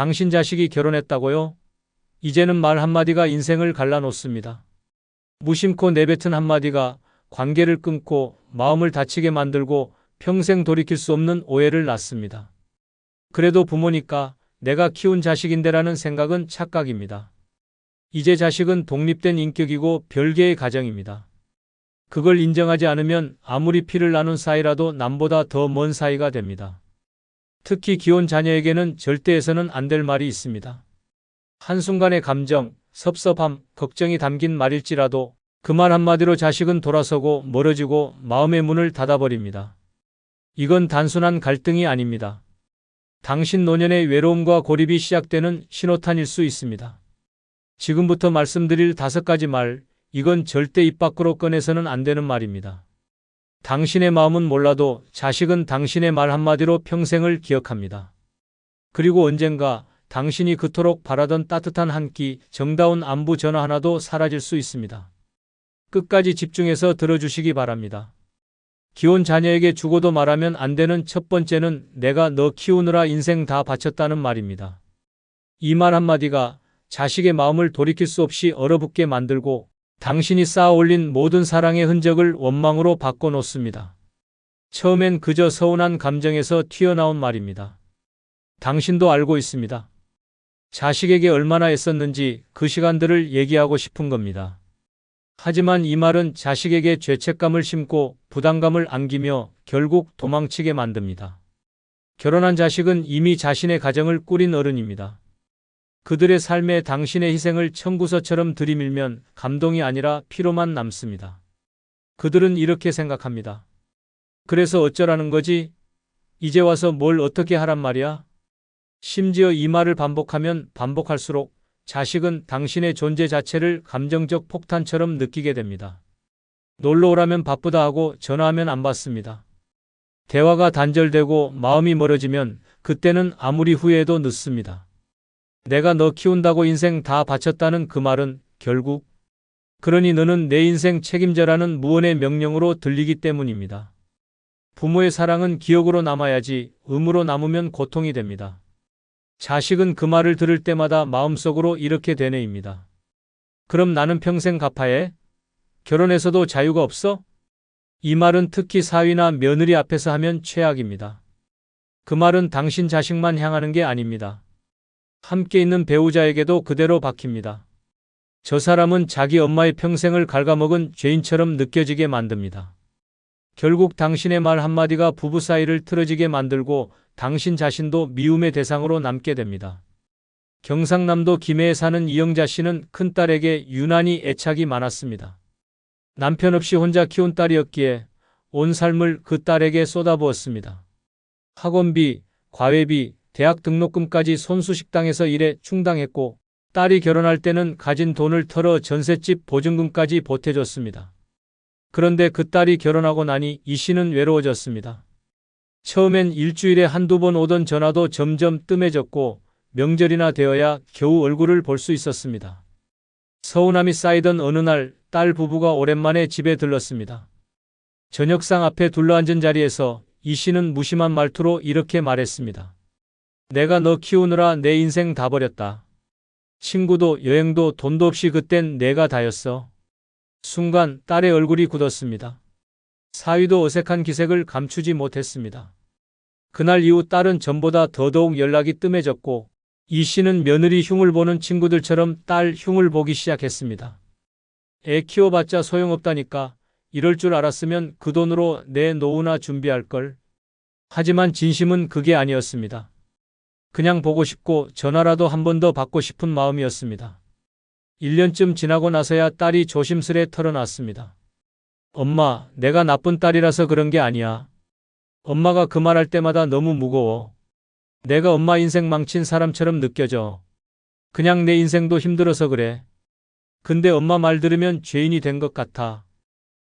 당신 자식이 결혼했다고요? 이제는 말 한마디가 인생을 갈라놓습니다. 무심코 내뱉은 한마디가 관계를 끊고 마음을 다치게 만들고 평생 돌이킬 수 없는 오해를 낳습니다. 그래도 부모니까 내가 키운 자식인데라는 생각은 착각입니다. 이제 자식은 독립된 인격이고 별개의 가정입니다. 그걸 인정하지 않으면 아무리 피를 나눈 사이라도 남보다 더 먼 사이가 됩니다. 특히 기혼 자녀에게는 절대 해서는 안 될 말이 있습니다. 한순간의 감정, 섭섭함, 걱정이 담긴 말일지라도 그 말 한마디로 자식은 돌아서고 멀어지고 마음의 문을 닫아버립니다. 이건 단순한 갈등이 아닙니다. 당신 노년의 외로움과 고립이 시작되는 신호탄일 수 있습니다. 지금부터 말씀드릴 5가지 말, 이건 절대 입 밖으로 꺼내서는 안 되는 말입니다. 당신의 마음은 몰라도 자식은 당신의 말 한마디로 평생을 기억합니다. 그리고 언젠가 당신이 그토록 바라던 따뜻한 한 끼, 정다운 안부 전화 하나도 사라질 수 있습니다. 끝까지 집중해서 들어주시기 바랍니다. 기혼 자녀에게 죽어도 말하면 안 되는 첫 번째는 내가 너 키우느라 인생 다 바쳤다는 말입니다. 이 말 한마디가 자식의 마음을 돌이킬 수 없이 얼어붙게 만들고 당신이 쌓아 올린 모든 사랑의 흔적을 원망으로 바꿔놓습니다. 처음엔 그저 서운한 감정에서 튀어나온 말입니다. 당신도 알고 있습니다. 자식에게 얼마나 애썼는지 그 시간들을 얘기하고 싶은 겁니다. 하지만 이 말은 자식에게 죄책감을 심고 부담감을 안기며 결국 도망치게 만듭니다. 결혼한 자식은 이미 자신의 가정을 꾸린 어른입니다. 그들의 삶에 당신의 희생을 청구서처럼 들이밀면 감동이 아니라 피로만 남습니다. 그들은 이렇게 생각합니다. 그래서 어쩌라는 거지? 이제 와서 뭘 어떻게 하란 말이야? 심지어 이 말을 반복하면 반복할수록 자식은 당신의 존재 자체를 감정적 폭탄처럼 느끼게 됩니다. 놀러 오라면 바쁘다 하고 전화하면 안 받습니다. 대화가 단절되고 마음이 멀어지면 그때는 아무리 후회해도 늦습니다. 내가 너 키운다고 인생 다 바쳤다는 그 말은 결국 그러니 너는 내 인생 책임져라는 무언의 명령으로 들리기 때문입니다. 부모의 사랑은 기억으로 남아야지 의무로 남으면 고통이 됩니다. 자식은 그 말을 들을 때마다 마음속으로 이렇게 되뇌입니다. 그럼 나는 평생 갚아야? 결혼해서도 자유가 없어? 이 말은 특히 사위나 며느리 앞에서 하면 최악입니다. 그 말은 당신 자식만 향하는 게 아닙니다. 함께 있는 배우자에게도 그대로 박힙니다. 저 사람은 자기 엄마의 평생을 갉아먹은 죄인처럼 느껴지게 만듭니다. 결국 당신의 말 한마디가 부부 사이를 틀어지게 만들고 당신 자신도 미움의 대상으로 남게 됩니다. 경상남도 김해에 사는 이영자 씨는 큰딸에게 유난히 애착이 많았습니다. 남편 없이 혼자 키운 딸이었기에 온 삶을 그 딸에게 쏟아부었습니다. 학원비, 과외비, 대학 등록금까지 손수식당에서 일해 충당했고 딸이 결혼할 때는 가진 돈을 털어 전셋집 보증금까지 보태줬습니다. 그런데 그 딸이 결혼하고 나니 이 씨는 외로워졌습니다. 처음엔 일주일에 한두 번 오던 전화도 점점 뜸해졌고 명절이나 되어야 겨우 얼굴을 볼 수 있었습니다. 서운함이 쌓이던 어느 날 딸 부부가 오랜만에 집에 들렀습니다. 저녁상 앞에 둘러앉은 자리에서 이 씨는 무심한 말투로 이렇게 말했습니다. 내가 너 키우느라 내 인생 다 버렸다. 친구도 여행도 돈도 없이 그땐 내가 다였어. 순간 딸의 얼굴이 굳었습니다. 사위도 어색한 기색을 감추지 못했습니다. 그날 이후 딸은 전보다 더더욱 연락이 뜸해졌고 이 씨는 며느리 흉을 보는 친구들처럼 딸 흉을 보기 시작했습니다. 애 키워봤자 소용없다니까. 이럴 줄 알았으면 그 돈으로 내 노후나 준비할 걸. 하지만 진심은 그게 아니었습니다. 그냥 보고 싶고 전화라도 한 번 더 받고 싶은 마음이었습니다. 1년쯤 지나고 나서야 딸이 조심스레 털어놨습니다. 엄마, 내가 나쁜 딸이라서 그런 게 아니야. 엄마가 그 말할 때마다 너무 무거워. 내가 엄마 인생 망친 사람처럼 느껴져. 그냥 내 인생도 힘들어서 그래. 근데 엄마 말 들으면 죄인이 된 것 같아.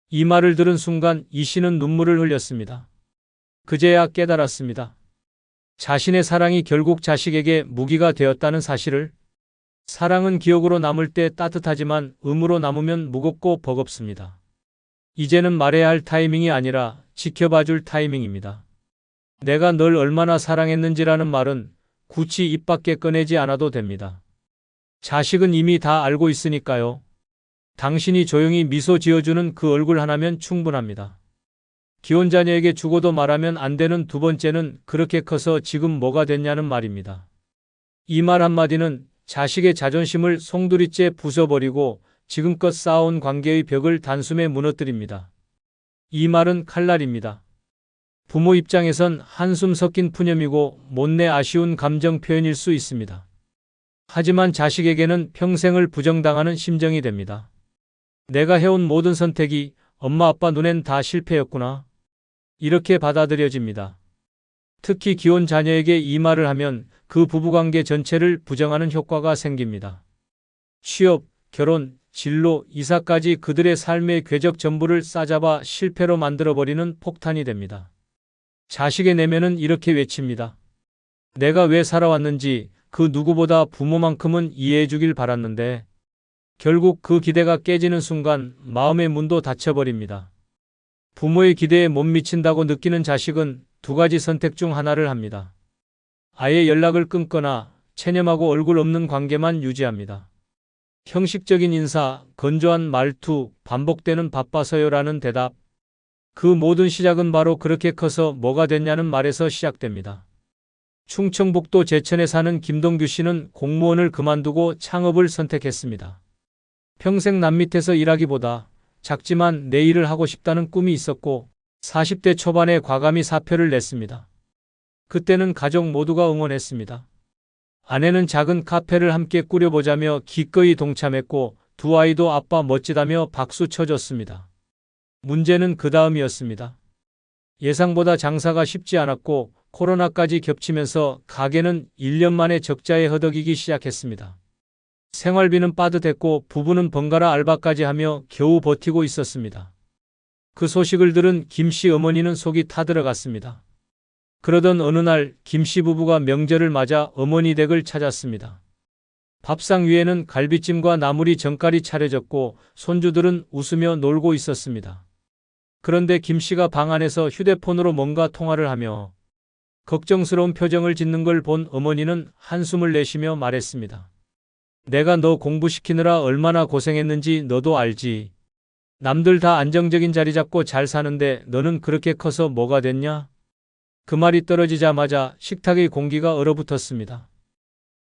이 말을 들은 순간 이 씨는 눈물을 흘렸습니다. 그제야 깨달았습니다. 자신의 사랑이 결국 자식에게 무기가 되었다는 사실을. 사랑은 기억으로 남을 때 따뜻하지만 의무로 남으면 무겁고 버겁습니다. 이제는 말해야 할 타이밍이 아니라 지켜봐줄 타이밍입니다. 내가 널 얼마나 사랑했는지라는 말은 굳이 입 밖에 꺼내지 않아도 됩니다. 자식은 이미 다 알고 있으니까요. 당신이 조용히 미소 지어주는 그 얼굴 하나면 충분합니다. 기혼 자녀에게 죽어도 말하면 안 되는 두 번째는 그렇게 커서 지금 뭐가 됐냐는 말입니다. 이 말 한마디는 자식의 자존심을 송두리째 부숴버리고 지금껏 쌓아온 관계의 벽을 단숨에 무너뜨립니다. 이 말은 칼날입니다. 부모 입장에선 한숨 섞인 푸념이고 못내 아쉬운 감정 표현일 수 있습니다. 하지만 자식에게는 평생을 부정당하는 심정이 됩니다. 내가 해온 모든 선택이 엄마 아빠 눈엔 다 실패였구나. 이렇게 받아들여집니다. 특히 기혼 자녀에게 이 말을 하면 그 부부관계 전체를 부정하는 효과가 생깁니다. 취업, 결혼, 진로, 이사까지 그들의 삶의 궤적 전부를 싸잡아 실패로 만들어버리는 폭탄이 됩니다. 자식의 내면은 이렇게 외칩니다. 내가 왜 살아왔는지 그 누구보다 부모만큼은 이해해 주길 바랐는데 결국 그 기대가 깨지는 순간 마음의 문도 닫혀버립니다. 부모의 기대에 못 미친다고 느끼는 자식은 두 가지 선택 중 하나를 합니다. 아예 연락을 끊거나 체념하고 얼굴 없는 관계만 유지합니다. 형식적인 인사, 건조한 말투, 반복되는 바빠서요라는 대답. 그 모든 시작은 바로 그렇게 커서 뭐가 됐냐는 말에서 시작됩니다. 충청북도 제천에 사는 김동규 씨는 공무원을 그만두고 창업을 선택했습니다. 평생 남 밑에서 일하기보다 작지만 내 일을 하고 싶다는 꿈이 있었고 40대 초반에 과감히 사표를 냈습니다. 그때는 가족 모두가 응원했습니다. 아내는 작은 카페를 함께 꾸려보자며 기꺼이 동참했고 두 아이도 아빠 멋지다며 박수 쳐줬습니다. 문제는 그 다음이었습니다. 예상보다 장사가 쉽지 않았고 코로나까지 겹치면서 가게는 1년 만에 적자에 허덕이기 시작했습니다. 생활비는 빠듯했고 부부는 번갈아 알바까지 하며 겨우 버티고 있었습니다. 그 소식을 들은 김씨 어머니는 속이 타들어갔습니다. 그러던 어느 날 김씨 부부가 명절을 맞아 어머니 댁을 찾았습니다. 밥상 위에는 갈비찜과 나물이 정갈이 차려졌고 손주들은 웃으며 놀고 있었습니다. 그런데 김씨가 방 안에서 휴대폰으로 뭔가 통화를 하며 걱정스러운 표정을 짓는 걸 본 어머니는 한숨을 내쉬며 말했습니다. 내가 너 공부시키느라 얼마나 고생했는지 너도 알지. 남들 다 안정적인 자리 잡고 잘 사는데 너는 그렇게 커서 뭐가 됐냐? 그 말이 떨어지자마자 식탁의 공기가 얼어붙었습니다.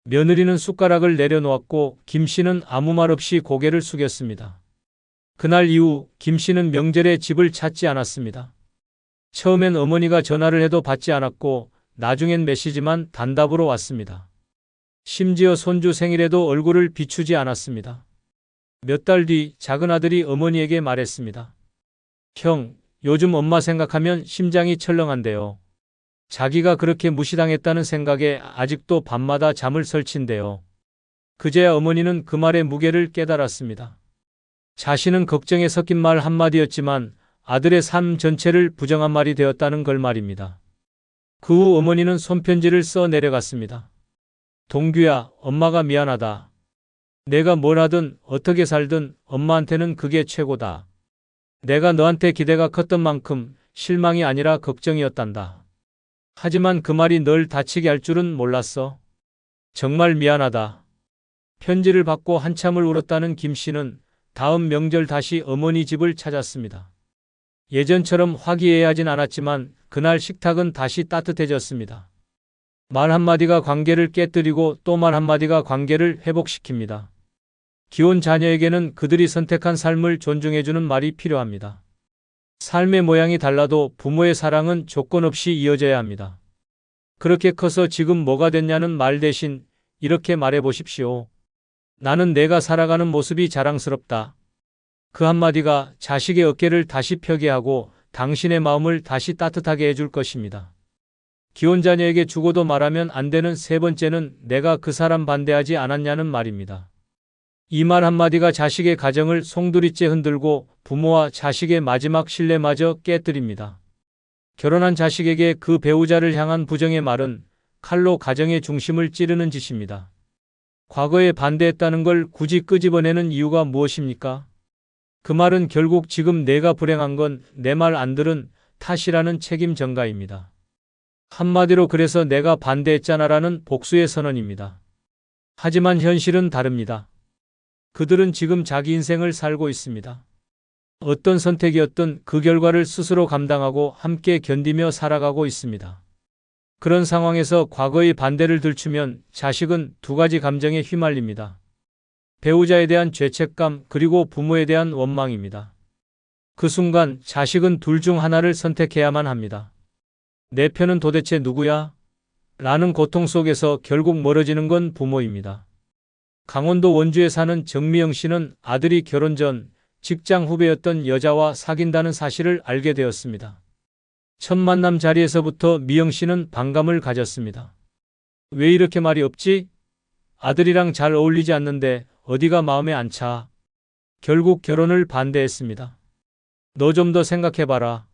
며느리는 숟가락을 내려놓았고 김씨는 아무 말 없이 고개를 숙였습니다. 그날 이후 김씨는 명절에 집을 찾지 않았습니다. 처음엔 어머니가 전화를 해도 받지 않았고 나중엔 메시지만 단답으로 왔습니다. 심지어 손주 생일에도 얼굴을 비추지 않았습니다. 몇 달 뒤 작은 아들이 어머니에게 말했습니다. 형, 요즘 엄마 생각하면 심장이 철렁한데요. 자기가 그렇게 무시당했다는 생각에 아직도 밤마다 잠을 설친대요. 그제야 어머니는 그 말의 무게를 깨달았습니다. 자신은 걱정에 섞인 말 한마디였지만 아들의 삶 전체를 부정한 말이 되었다는 걸 말입니다. 그 후 어머니는 손편지를 써 내려갔습니다. 동규야, 엄마가 미안하다. 내가 뭘 하든 어떻게 살든 엄마한테는 그게 최고다. 내가 너한테 기대가 컸던 만큼 실망이 아니라 걱정이었단다. 하지만 그 말이 널 다치게 할 줄은 몰랐어. 정말 미안하다. 편지를 받고 한참을 울었다는 김 씨는 다음 명절 다시 어머니 집을 찾았습니다. 예전처럼 화기애애하진 않았지만 그날 식탁은 다시 따뜻해졌습니다. 말 한마디가 관계를 깨뜨리고 또 말 한마디가 관계를 회복시킵니다. 기혼 자녀에게는 그들이 선택한 삶을 존중해주는 말이 필요합니다. 삶의 모양이 달라도 부모의 사랑은 조건 없이 이어져야 합니다. 그렇게 커서 지금 뭐가 됐냐는 말 대신 이렇게 말해보십시오. 나는 내가 살아가는 모습이 자랑스럽다. 그 한마디가 자식의 어깨를 다시 펴게 하고 당신의 마음을 다시 따뜻하게 해줄 것입니다. 기혼 자녀에게 죽어도 말하면 안 되는 세 번째는 내가 그 사람 반대하지 않았냐는 말입니다. 이 말 한마디가 자식의 가정을 송두리째 흔들고 부모와 자식의 마지막 신뢰마저 깨뜨립니다. 결혼한 자식에게 그 배우자를 향한 부정의 말은 칼로 가정의 중심을 찌르는 짓입니다. 과거에 반대했다는 걸 굳이 끄집어내는 이유가 무엇입니까? 그 말은 결국 지금 내가 불행한 건 내 말 안 들은 탓이라는 책임 전가입니다. 한마디로 그래서 내가 반대했잖아라는 복수의 선언입니다. 하지만 현실은 다릅니다. 그들은 지금 자기 인생을 살고 있습니다. 어떤 선택이었든 그 결과를 스스로 감당하고 함께 견디며 살아가고 있습니다. 그런 상황에서 과거의 반대를 들추면 자식은 두 가지 감정에 휘말립니다. 배우자에 대한 죄책감 그리고 부모에 대한 원망입니다. 그 순간 자식은 둘 중 하나를 선택해야만 합니다. 내 편은 도대체 누구야? 라는 고통 속에서 결국 멀어지는 건 부모입니다. 강원도 원주에 사는 정미영 씨는 아들이 결혼 전 직장 후배였던 여자와 사귄다는 사실을 알게 되었습니다. 첫 만남 자리에서부터 미영 씨는 반감을 가졌습니다. 왜 이렇게 말이 없지? 아들이랑 잘 어울리지 않는데 어디가 마음에 안 차? 결국 결혼을 반대했습니다. 너 좀 더 생각해봐라.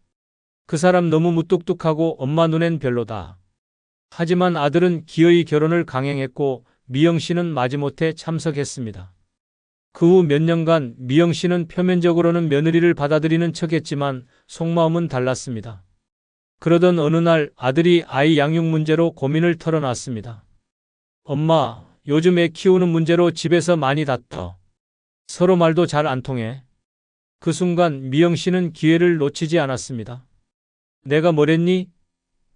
그 사람 너무 무뚝뚝하고 엄마 눈엔 별로다. 하지만 아들은 기어이 결혼을 강행했고 미영 씨는 마지못해 참석했습니다. 그 후 몇 년간 미영 씨는 표면적으로는 며느리를 받아들이는 척했지만 속마음은 달랐습니다. 그러던 어느 날 아들이 아이 양육 문제로 고민을 털어놨습니다. 엄마, 요즘 애 키우는 문제로 집에서 많이 다퉈. 서로 말도 잘 안 통해. 그 순간 미영 씨는 기회를 놓치지 않았습니다. 내가 뭐랬니?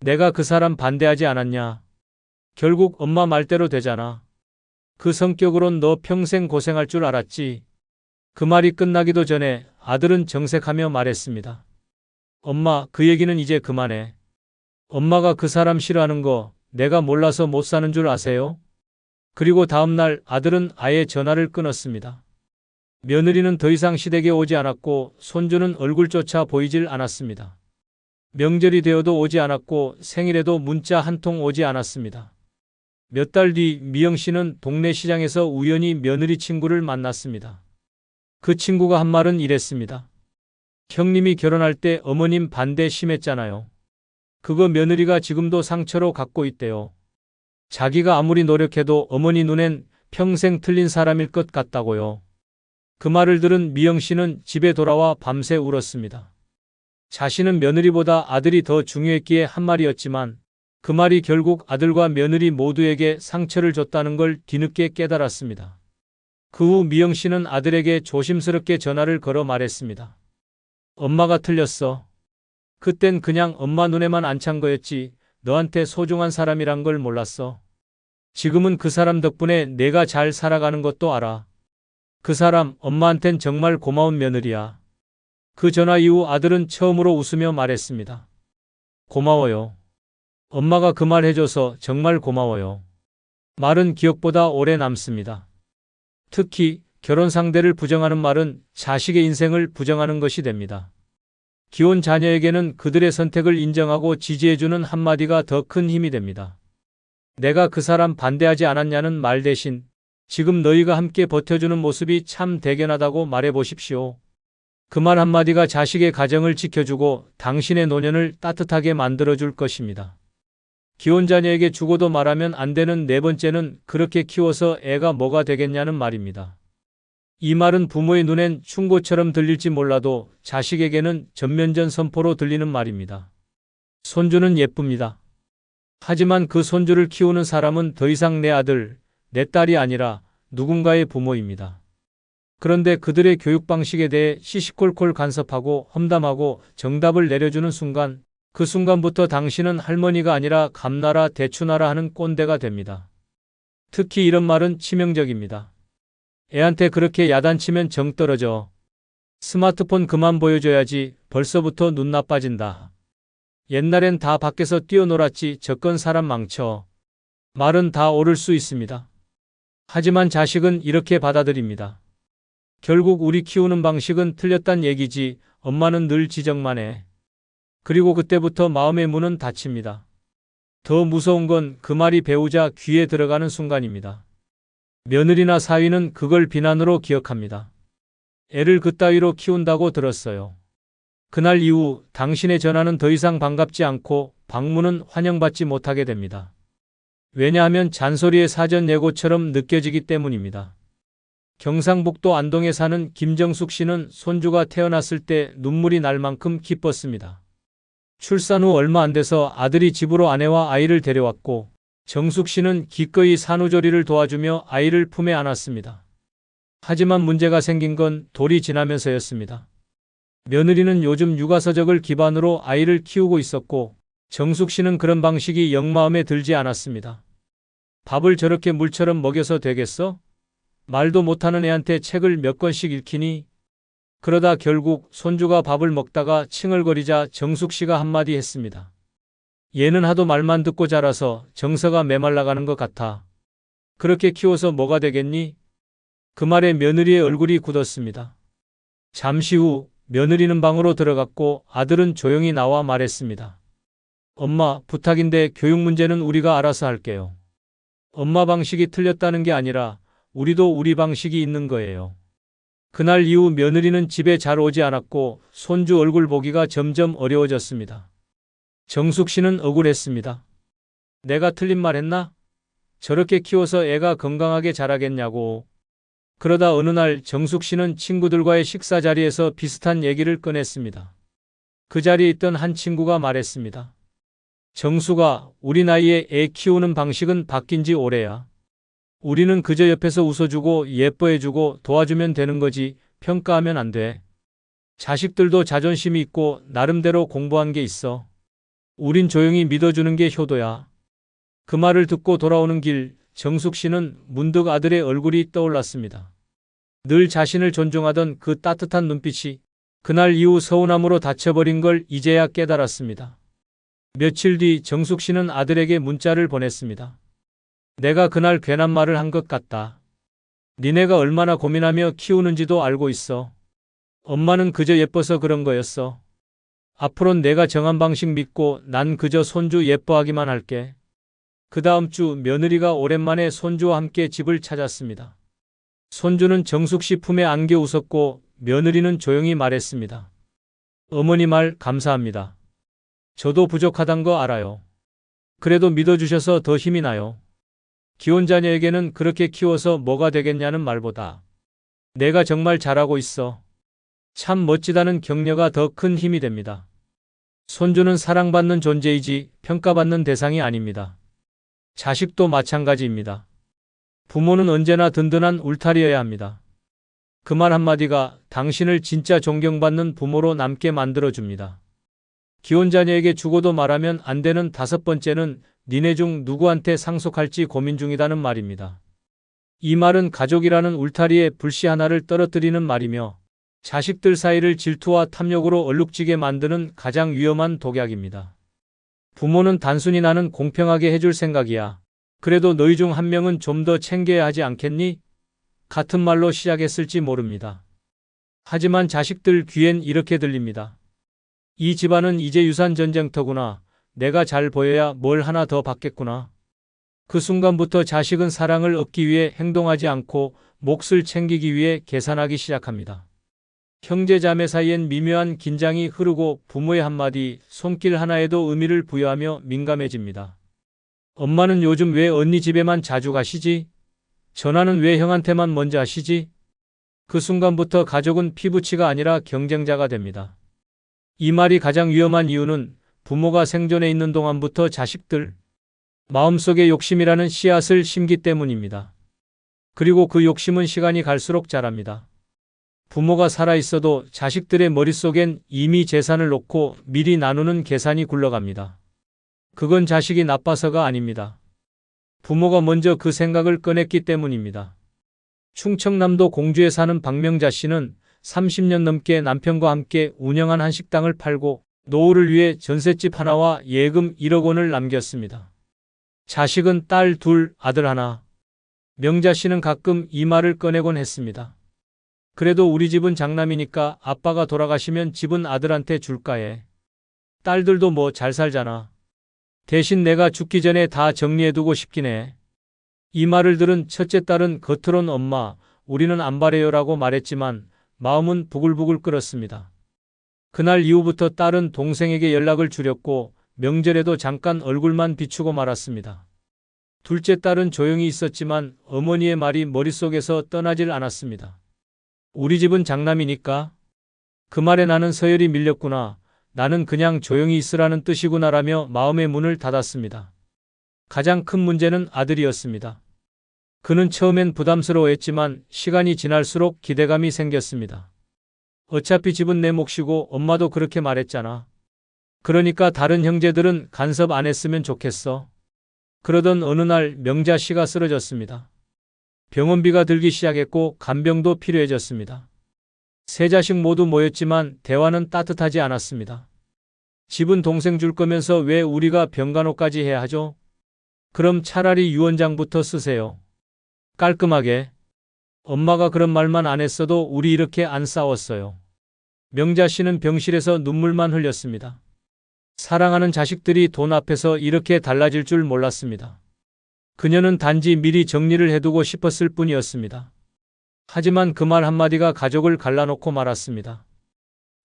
내가 그 사람 반대하지 않았냐? 결국 엄마 말대로 되잖아. 그 성격으론 너 평생 고생할 줄 알았지. 그 말이 끝나기도 전에 아들은 정색하며 말했습니다. 엄마, 그 얘기는 이제 그만해. 엄마가 그 사람 싫어하는 거 내가 몰라서 못 사는 줄 아세요? 그리고 다음날 아들은 아예 전화를 끊었습니다. 며느리는 더 이상 시댁에 오지 않았고 손주는 얼굴조차 보이질 않았습니다. 명절이 되어도 오지 않았고 생일에도 문자 한 통 오지 않았습니다. 몇 달 뒤 미영 씨는 동네 시장에서 우연히 며느리 친구를 만났습니다. 그 친구가 한 말은 이랬습니다. 형님이 결혼할 때 어머님 반대 심했잖아요. 그거 며느리가 지금도 상처로 갖고 있대요. 자기가 아무리 노력해도 어머니 눈엔 평생 틀린 사람일 것 같다고요. 그 말을 들은 미영 씨는 집에 돌아와 밤새 울었습니다. 자신은 며느리보다 아들이 더 중요했기에 한 말이었지만 그 말이 결국 아들과 며느리 모두에게 상처를 줬다는 걸 뒤늦게 깨달았습니다. 그 후 미영 씨는 아들에게 조심스럽게 전화를 걸어 말했습니다. 엄마가 틀렸어. 그땐 그냥 엄마 눈에만 안 찬 거였지 너한테 소중한 사람이란 걸 몰랐어. 지금은 그 사람 덕분에 내가 잘 살아가는 것도 알아. 그 사람 엄마한텐 정말 고마운 며느리야. 그 전화 이후 아들은 처음으로 웃으며 말했습니다. 고마워요. 엄마가 그 말 해줘서 정말 고마워요. 말은 기억보다 오래 남습니다. 특히 결혼 상대를 부정하는 말은 자식의 인생을 부정하는 것이 됩니다. 기혼 자녀에게는 그들의 선택을 인정하고 지지해주는 한마디가 더 큰 힘이 됩니다. 내가 그 사람 반대하지 않았냐는 말 대신 지금 너희가 함께 버텨주는 모습이 참 대견하다고 말해보십시오. 그 말 한마디가 자식의 가정을 지켜주고 당신의 노년을 따뜻하게 만들어줄 것입니다. 기혼 자녀에게 죽어도 말하면 안 되는 네 번째는 그렇게 키워서 애가 뭐가 되겠냐는 말입니다. 이 말은 부모의 눈엔 충고처럼 들릴지 몰라도 자식에게는 전면전 선포로 들리는 말입니다. 손주는 예쁩니다. 하지만 그 손주를 키우는 사람은 더 이상 내 아들, 내 딸이 아니라 누군가의 부모입니다. 그런데 그들의 교육 방식에 대해 시시콜콜 간섭하고 험담하고 정답을 내려주는 순간, 그 순간부터 당신은 할머니가 아니라 감나라 대추나라 하는 꼰대가 됩니다. 특히 이런 말은 치명적입니다. 애한테 그렇게 야단치면 정 떨어져. 스마트폰 그만 보여줘야지 벌써부터 눈 나빠진다. 옛날엔 다 밖에서 뛰어놀았지 저건 사람 망쳐. 말은 다 옳을 수 있습니다. 하지만 자식은 이렇게 받아들입니다. 결국 우리 키우는 방식은 틀렸단 얘기지 엄마는 늘 지적만 해. 그리고 그때부터 마음의 문은 닫힙니다. 더 무서운 건 그 말이 배우자 귀에 들어가는 순간입니다. 며느리나 사위는 그걸 비난으로 기억합니다. 애를 그따위로 키운다고 들었어요. 그날 이후 당신의 전화는 더 이상 반갑지 않고 방문은 환영받지 못하게 됩니다. 왜냐하면 잔소리의 사전 예고처럼 느껴지기 때문입니다. 경상북도 안동에 사는 김정숙 씨는 손주가 태어났을 때 눈물이 날 만큼 기뻤습니다. 출산 후 얼마 안 돼서 아들이 집으로 아내와 아이를 데려왔고 정숙 씨는 기꺼이 산후조리를 도와주며 아이를 품에 안았습니다. 하지만 문제가 생긴 건 돌이 지나면서였습니다. 며느리는 요즘 육아서적을 기반으로 아이를 키우고 있었고 정숙 씨는 그런 방식이 영 마음에 들지 않았습니다. 밥을 저렇게 물처럼 먹여서 되겠어? 말도 못하는 애한테 책을 몇 권씩 읽히니? 그러다 결국 손주가 밥을 먹다가 칭얼거리자 정숙 씨가 한마디 했습니다. 얘는 하도 말만 듣고 자라서 정서가 메말라가는 것 같아. 그렇게 키워서 뭐가 되겠니? 그 말에 며느리의 얼굴이 굳었습니다. 잠시 후 며느리는 방으로 들어갔고 아들은 조용히 나와 말했습니다. 엄마, 부탁인데 교육 문제는 우리가 알아서 할게요. 엄마 방식이 틀렸다는 게 아니라 우리도 우리 방식이 있는 거예요. 그날 이후 며느리는 집에 잘 오지 않았고 손주 얼굴 보기가 점점 어려워졌습니다. 정숙 씨는 억울했습니다. 내가 틀린 말 했나? 저렇게 키워서 애가 건강하게 자라겠냐고. 그러다 어느 날 정숙 씨는 친구들과의 식사 자리에서 비슷한 얘기를 꺼냈습니다. 그 자리에 있던 한 친구가 말했습니다. 정숙아, 우리 나이에 애 키우는 방식은 바뀐 지 오래야. 우리는 그저 옆에서 웃어주고 예뻐해주고 도와주면 되는 거지 평가하면 안 돼. 자식들도 자존심이 있고 나름대로 공부한 게 있어. 우린 조용히 믿어주는 게 효도야. 그 말을 듣고 돌아오는 길 정숙 씨는 문득 아들의 얼굴이 떠올랐습니다. 늘 자신을 존중하던 그 따뜻한 눈빛이 그날 이후 서운함으로 닫혀버린 걸 이제야 깨달았습니다. 며칠 뒤 정숙 씨는 아들에게 문자를 보냈습니다. 내가 그날 괜한 말을 한 것 같다. 니네가 얼마나 고민하며 키우는지도 알고 있어. 엄마는 그저 예뻐서 그런 거였어. 앞으론 내가 정한 방식 믿고 난 그저 손주 예뻐하기만 할게. 그 다음 주 며느리가 오랜만에 손주와 함께 집을 찾았습니다. 손주는 정숙 씨 품에 안겨 웃었고 며느리는 조용히 말했습니다. 어머니 말 감사합니다. 저도 부족하단 거 알아요. 그래도 믿어주셔서 더 힘이 나요. 기혼자녀에게는 그렇게 키워서 뭐가 되겠냐는 말보다 내가 정말 잘하고 있어. 참 멋지다는 격려가 더 큰 힘이 됩니다. 손주는 사랑받는 존재이지 평가받는 대상이 아닙니다. 자식도 마찬가지입니다. 부모는 언제나 든든한 울타리여야 합니다. 그 말 한마디가 당신을 진짜 존경받는 부모로 남게 만들어줍니다. 기혼자녀에게 죽어도 말하면 안 되는 다섯 번째는 니네 중 누구한테 상속할지 고민 중이다는 말입니다. 이 말은 가족이라는 울타리에 불씨 하나를 떨어뜨리는 말이며 자식들 사이를 질투와 탐욕으로 얼룩지게 만드는 가장 위험한 독약입니다. 부모는 단순히 나는 공평하게 해줄 생각이야. 그래도 너희 중 한 명은 좀 더 챙겨야 하지 않겠니? 같은 말로 시작했을지 모릅니다. 하지만 자식들 귀엔 이렇게 들립니다. 이 집안은 이제 유산 전쟁터구나. 내가 잘 보여야 뭘 하나 더 받겠구나. 그 순간부터 자식은 사랑을 얻기 위해 행동하지 않고 몫을 챙기기 위해 계산하기 시작합니다. 형제 자매 사이엔 미묘한 긴장이 흐르고 부모의 한마디, 손길 하나에도 의미를 부여하며 민감해집니다. 엄마는 요즘 왜 언니 집에만 자주 가시지? 전화는 왜 형한테만 먼저 하시지? 그 순간부터 가족은 피부치가 아니라 경쟁자가 됩니다. 이 말이 가장 위험한 이유는 부모가 생존해 있는 동안부터 자식들 마음속에 욕심이라는 씨앗을 심기 때문입니다. 그리고 그 욕심은 시간이 갈수록 자랍니다. 부모가 살아있어도 자식들의 머릿속엔 이미 재산을 놓고 미리 나누는 계산이 굴러갑니다. 그건 자식이 나빠서가 아닙니다. 부모가 먼저 그 생각을 꺼냈기 때문입니다. 충청남도 공주에 사는 박명자 씨는 30년 넘게 남편과 함께 운영한 한식당을 팔고 노후를 위해 전셋집 하나와 예금 1억 원을 남겼습니다. 자식은 딸 둘, 아들 하나. 명자 씨는 가끔 이 말을 꺼내곤 했습니다. 그래도 우리 집은 장남이니까 아빠가 돌아가시면 집은 아들한테 줄까 해. 딸들도 뭐 잘 살잖아. 대신 내가 죽기 전에 다 정리해두고 싶긴 해. 이 말을 들은 첫째 딸은 겉으론 엄마, 우리는 안 바래요라고 말했지만 마음은 부글부글 끓었습니다. 그날 이후부터 딸은 동생에게 연락을 줄였고 명절에도 잠깐 얼굴만 비추고 말았습니다. 둘째 딸은 조용히 있었지만 어머니의 말이 머릿속에서 떠나질 않았습니다. 우리 집은 장남이니까. 그 말에 나는 서열이 밀렸구나. 나는 그냥 조용히 있으라는 뜻이구나라며 마음의 문을 닫았습니다. 가장 큰 문제는 아들이었습니다. 그는 처음엔 부담스러워했지만 시간이 지날수록 기대감이 생겼습니다. 어차피 집은 내 몫이고 엄마도 그렇게 말했잖아. 그러니까 다른 형제들은 간섭 안 했으면 좋겠어. 그러던 어느 날 명자 씨가 쓰러졌습니다. 병원비가 들기 시작했고 간병도 필요해졌습니다. 세 자식 모두 모였지만 대화는 따뜻하지 않았습니다. 집은 동생 줄 거면서 왜 우리가 병간호까지 해야 하죠? 그럼 차라리 유언장부터 쓰세요. 깔끔하게. 엄마가 그런 말만 안 했어도 우리 이렇게 안 싸웠어요. 명자 씨는 병실에서 눈물만 흘렸습니다. 사랑하는 자식들이 돈 앞에서 이렇게 달라질 줄 몰랐습니다. 그녀는 단지 미리 정리를 해두고 싶었을 뿐이었습니다. 하지만 그 말 한마디가 가족을 갈라놓고 말았습니다.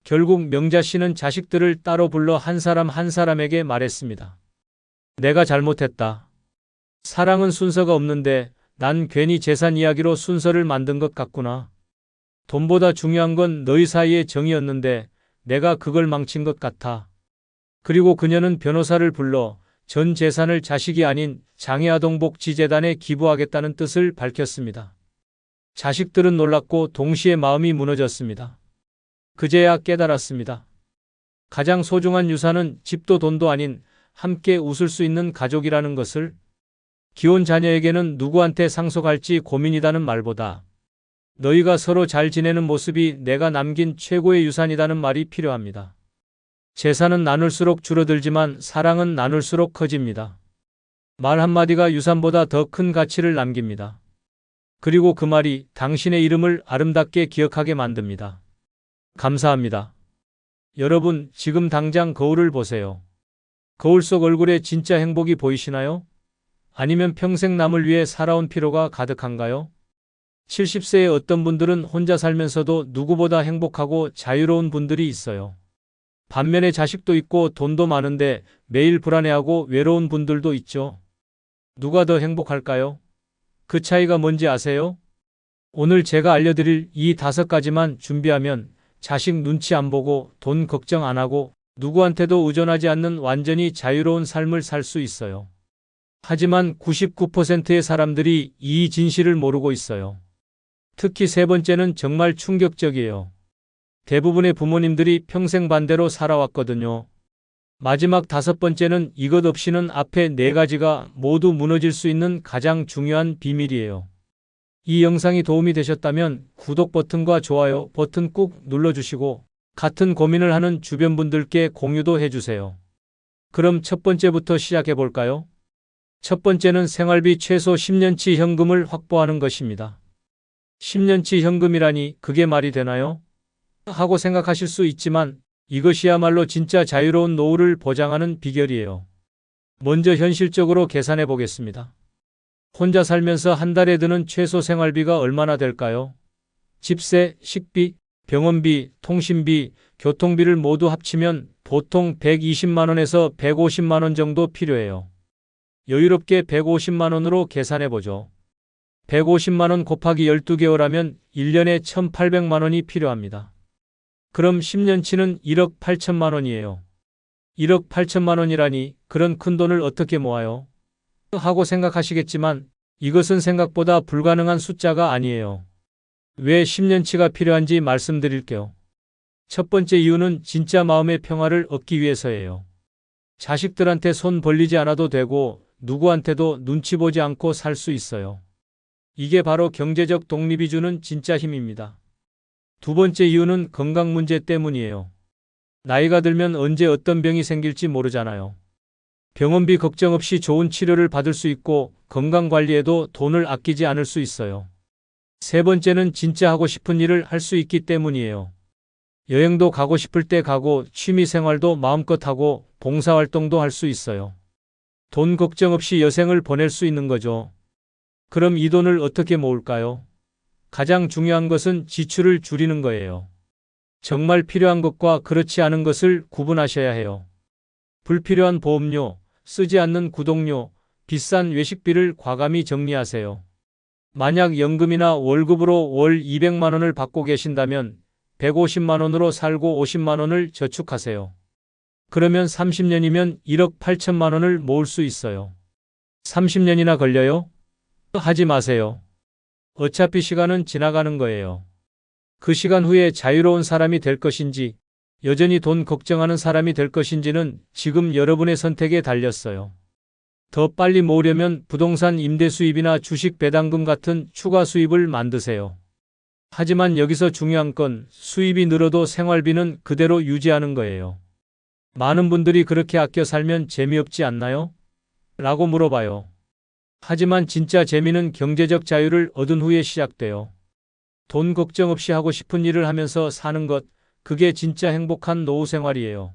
결국 명자 씨는 자식들을 따로 불러 한 사람 한 사람에게 말했습니다. 내가 잘못했다. 사랑은 순서가 없는데 난 괜히 재산 이야기로 순서를 만든 것 같구나. 돈보다 중요한 건 너희 사이의 정이었는데 내가 그걸 망친 것 같아. 그리고 그녀는 변호사를 불러 전 재산을 자식이 아닌 장애아동복지재단에 기부하겠다는 뜻을 밝혔습니다. 자식들은 놀랐고 동시에 마음이 무너졌습니다. 그제야 깨달았습니다. 가장 소중한 유산은 집도 돈도 아닌 함께 웃을 수 있는 가족이라는 것을. 기혼 자녀에게는 누구한테 상속할지 고민이다는 말보다 너희가 서로 잘 지내는 모습이 내가 남긴 최고의 유산이다는 말이 필요합니다. 재산은 나눌수록 줄어들지만 사랑은 나눌수록 커집니다. 말 한마디가 유산보다 더 큰 가치를 남깁니다. 그리고 그 말이 당신의 이름을 아름답게 기억하게 만듭니다. 감사합니다. 여러분, 지금 당장 거울을 보세요. 거울 속 얼굴에 진짜 행복이 보이시나요? 아니면 평생 남을 위해 살아온 피로가 가득한가요? 70세의 어떤 분들은 혼자 살면서도 누구보다 행복하고 자유로운 분들이 있어요. 반면에 자식도 있고 돈도 많은데 매일 불안해하고 외로운 분들도 있죠. 누가 더 행복할까요? 그 차이가 뭔지 아세요? 오늘 제가 알려드릴 이 5가지만 준비하면 자식 눈치 안 보고 돈 걱정 안 하고 누구한테도 의존하지 않는 완전히 자유로운 삶을 살 수 있어요. 하지만 99%의 사람들이 이 진실을 모르고 있어요. 특히 세 번째는 정말 충격적이에요. 대부분의 부모님들이 평생 반대로 살아왔거든요. 마지막 5번째는 이것 없이는 앞에 4가지가 모두 무너질 수 있는 가장 중요한 비밀이에요. 이 영상이 도움이 되셨다면 구독 버튼과 좋아요 버튼 꾹 눌러주시고 같은 고민을 하는 주변 분들께 공유도 해주세요. 그럼 첫 번째부터 시작해 볼까요? 첫 번째는 생활비 최소 10년치 현금을 확보하는 것입니다. 10년치 현금이라니 그게 말이 되나요? 하고 생각하실 수 있지만 이것이야말로 진짜 자유로운 노후를 보장하는 비결이에요. 먼저 현실적으로 계산해 보겠습니다. 혼자 살면서 한 달에 드는 최소 생활비가 얼마나 될까요? 집세, 식비, 병원비, 통신비, 교통비를 모두 합치면 보통 120만 원에서 150만 원 정도 필요해요. 여유롭게 150만 원으로 계산해 보죠. 150만 원 곱하기 12개월 하면 1년에 1,800만 원이 필요합니다. 그럼 10년치는 1억 8천만 원이에요. 1억 8천만 원이라니 그런 큰 돈을 어떻게 모아요? 하고 생각하시겠지만 이것은 생각보다 불가능한 숫자가 아니에요. 왜 10년치가 필요한지 말씀드릴게요. 첫 번째 이유는 진짜 마음의 평화를 얻기 위해서예요. 자식들한테 손 벌리지 않아도 되고 누구한테도 눈치 보지 않고 살 수 있어요. 이게 바로 경제적 독립이 주는 진짜 힘입니다. 두 번째 이유는 건강 문제 때문이에요. 나이가 들면 언제 어떤 병이 생길지 모르잖아요. 병원비 걱정 없이 좋은 치료를 받을 수 있고 건강 관리에도 돈을 아끼지 않을 수 있어요. 세 번째는 진짜 하고 싶은 일을 할 수 있기 때문이에요. 여행도 가고 싶을 때 가고 취미 생활도 마음껏 하고 봉사활동도 할 수 있어요. 돈 걱정 없이 여생을 보낼 수 있는 거죠. 그럼 이 돈을 어떻게 모을까요? 가장 중요한 것은 지출을 줄이는 거예요. 정말 필요한 것과 그렇지 않은 것을 구분하셔야 해요. 불필요한 보험료, 쓰지 않는 구독료, 비싼 외식비를 과감히 정리하세요. 만약 연금이나 월급으로 월 200만 원을 받고 계신다면 150만 원으로 살고 50만 원을 저축하세요. 그러면 30년이면 1억 8천만 원을 모을 수 있어요. 30년이나 걸려요? 하지 마세요. 어차피 시간은 지나가는 거예요. 그 시간 후에 자유로운 사람이 될 것인지, 여전히 돈 걱정하는 사람이 될 것인지는 지금 여러분의 선택에 달렸어요. 더 빨리 모으려면 부동산 임대 수입이나 주식 배당금 같은 추가 수입을 만드세요. 하지만 여기서 중요한 건 수입이 늘어도 생활비는 그대로 유지하는 거예요. 많은 분들이 그렇게 아껴 살면 재미없지 않나요? 라고 물어봐요. 하지만 진짜 재미는 경제적 자유를 얻은 후에 시작돼요. 돈 걱정 없이 하고 싶은 일을 하면서 사는 것, 그게 진짜 행복한 노후 생활이에요.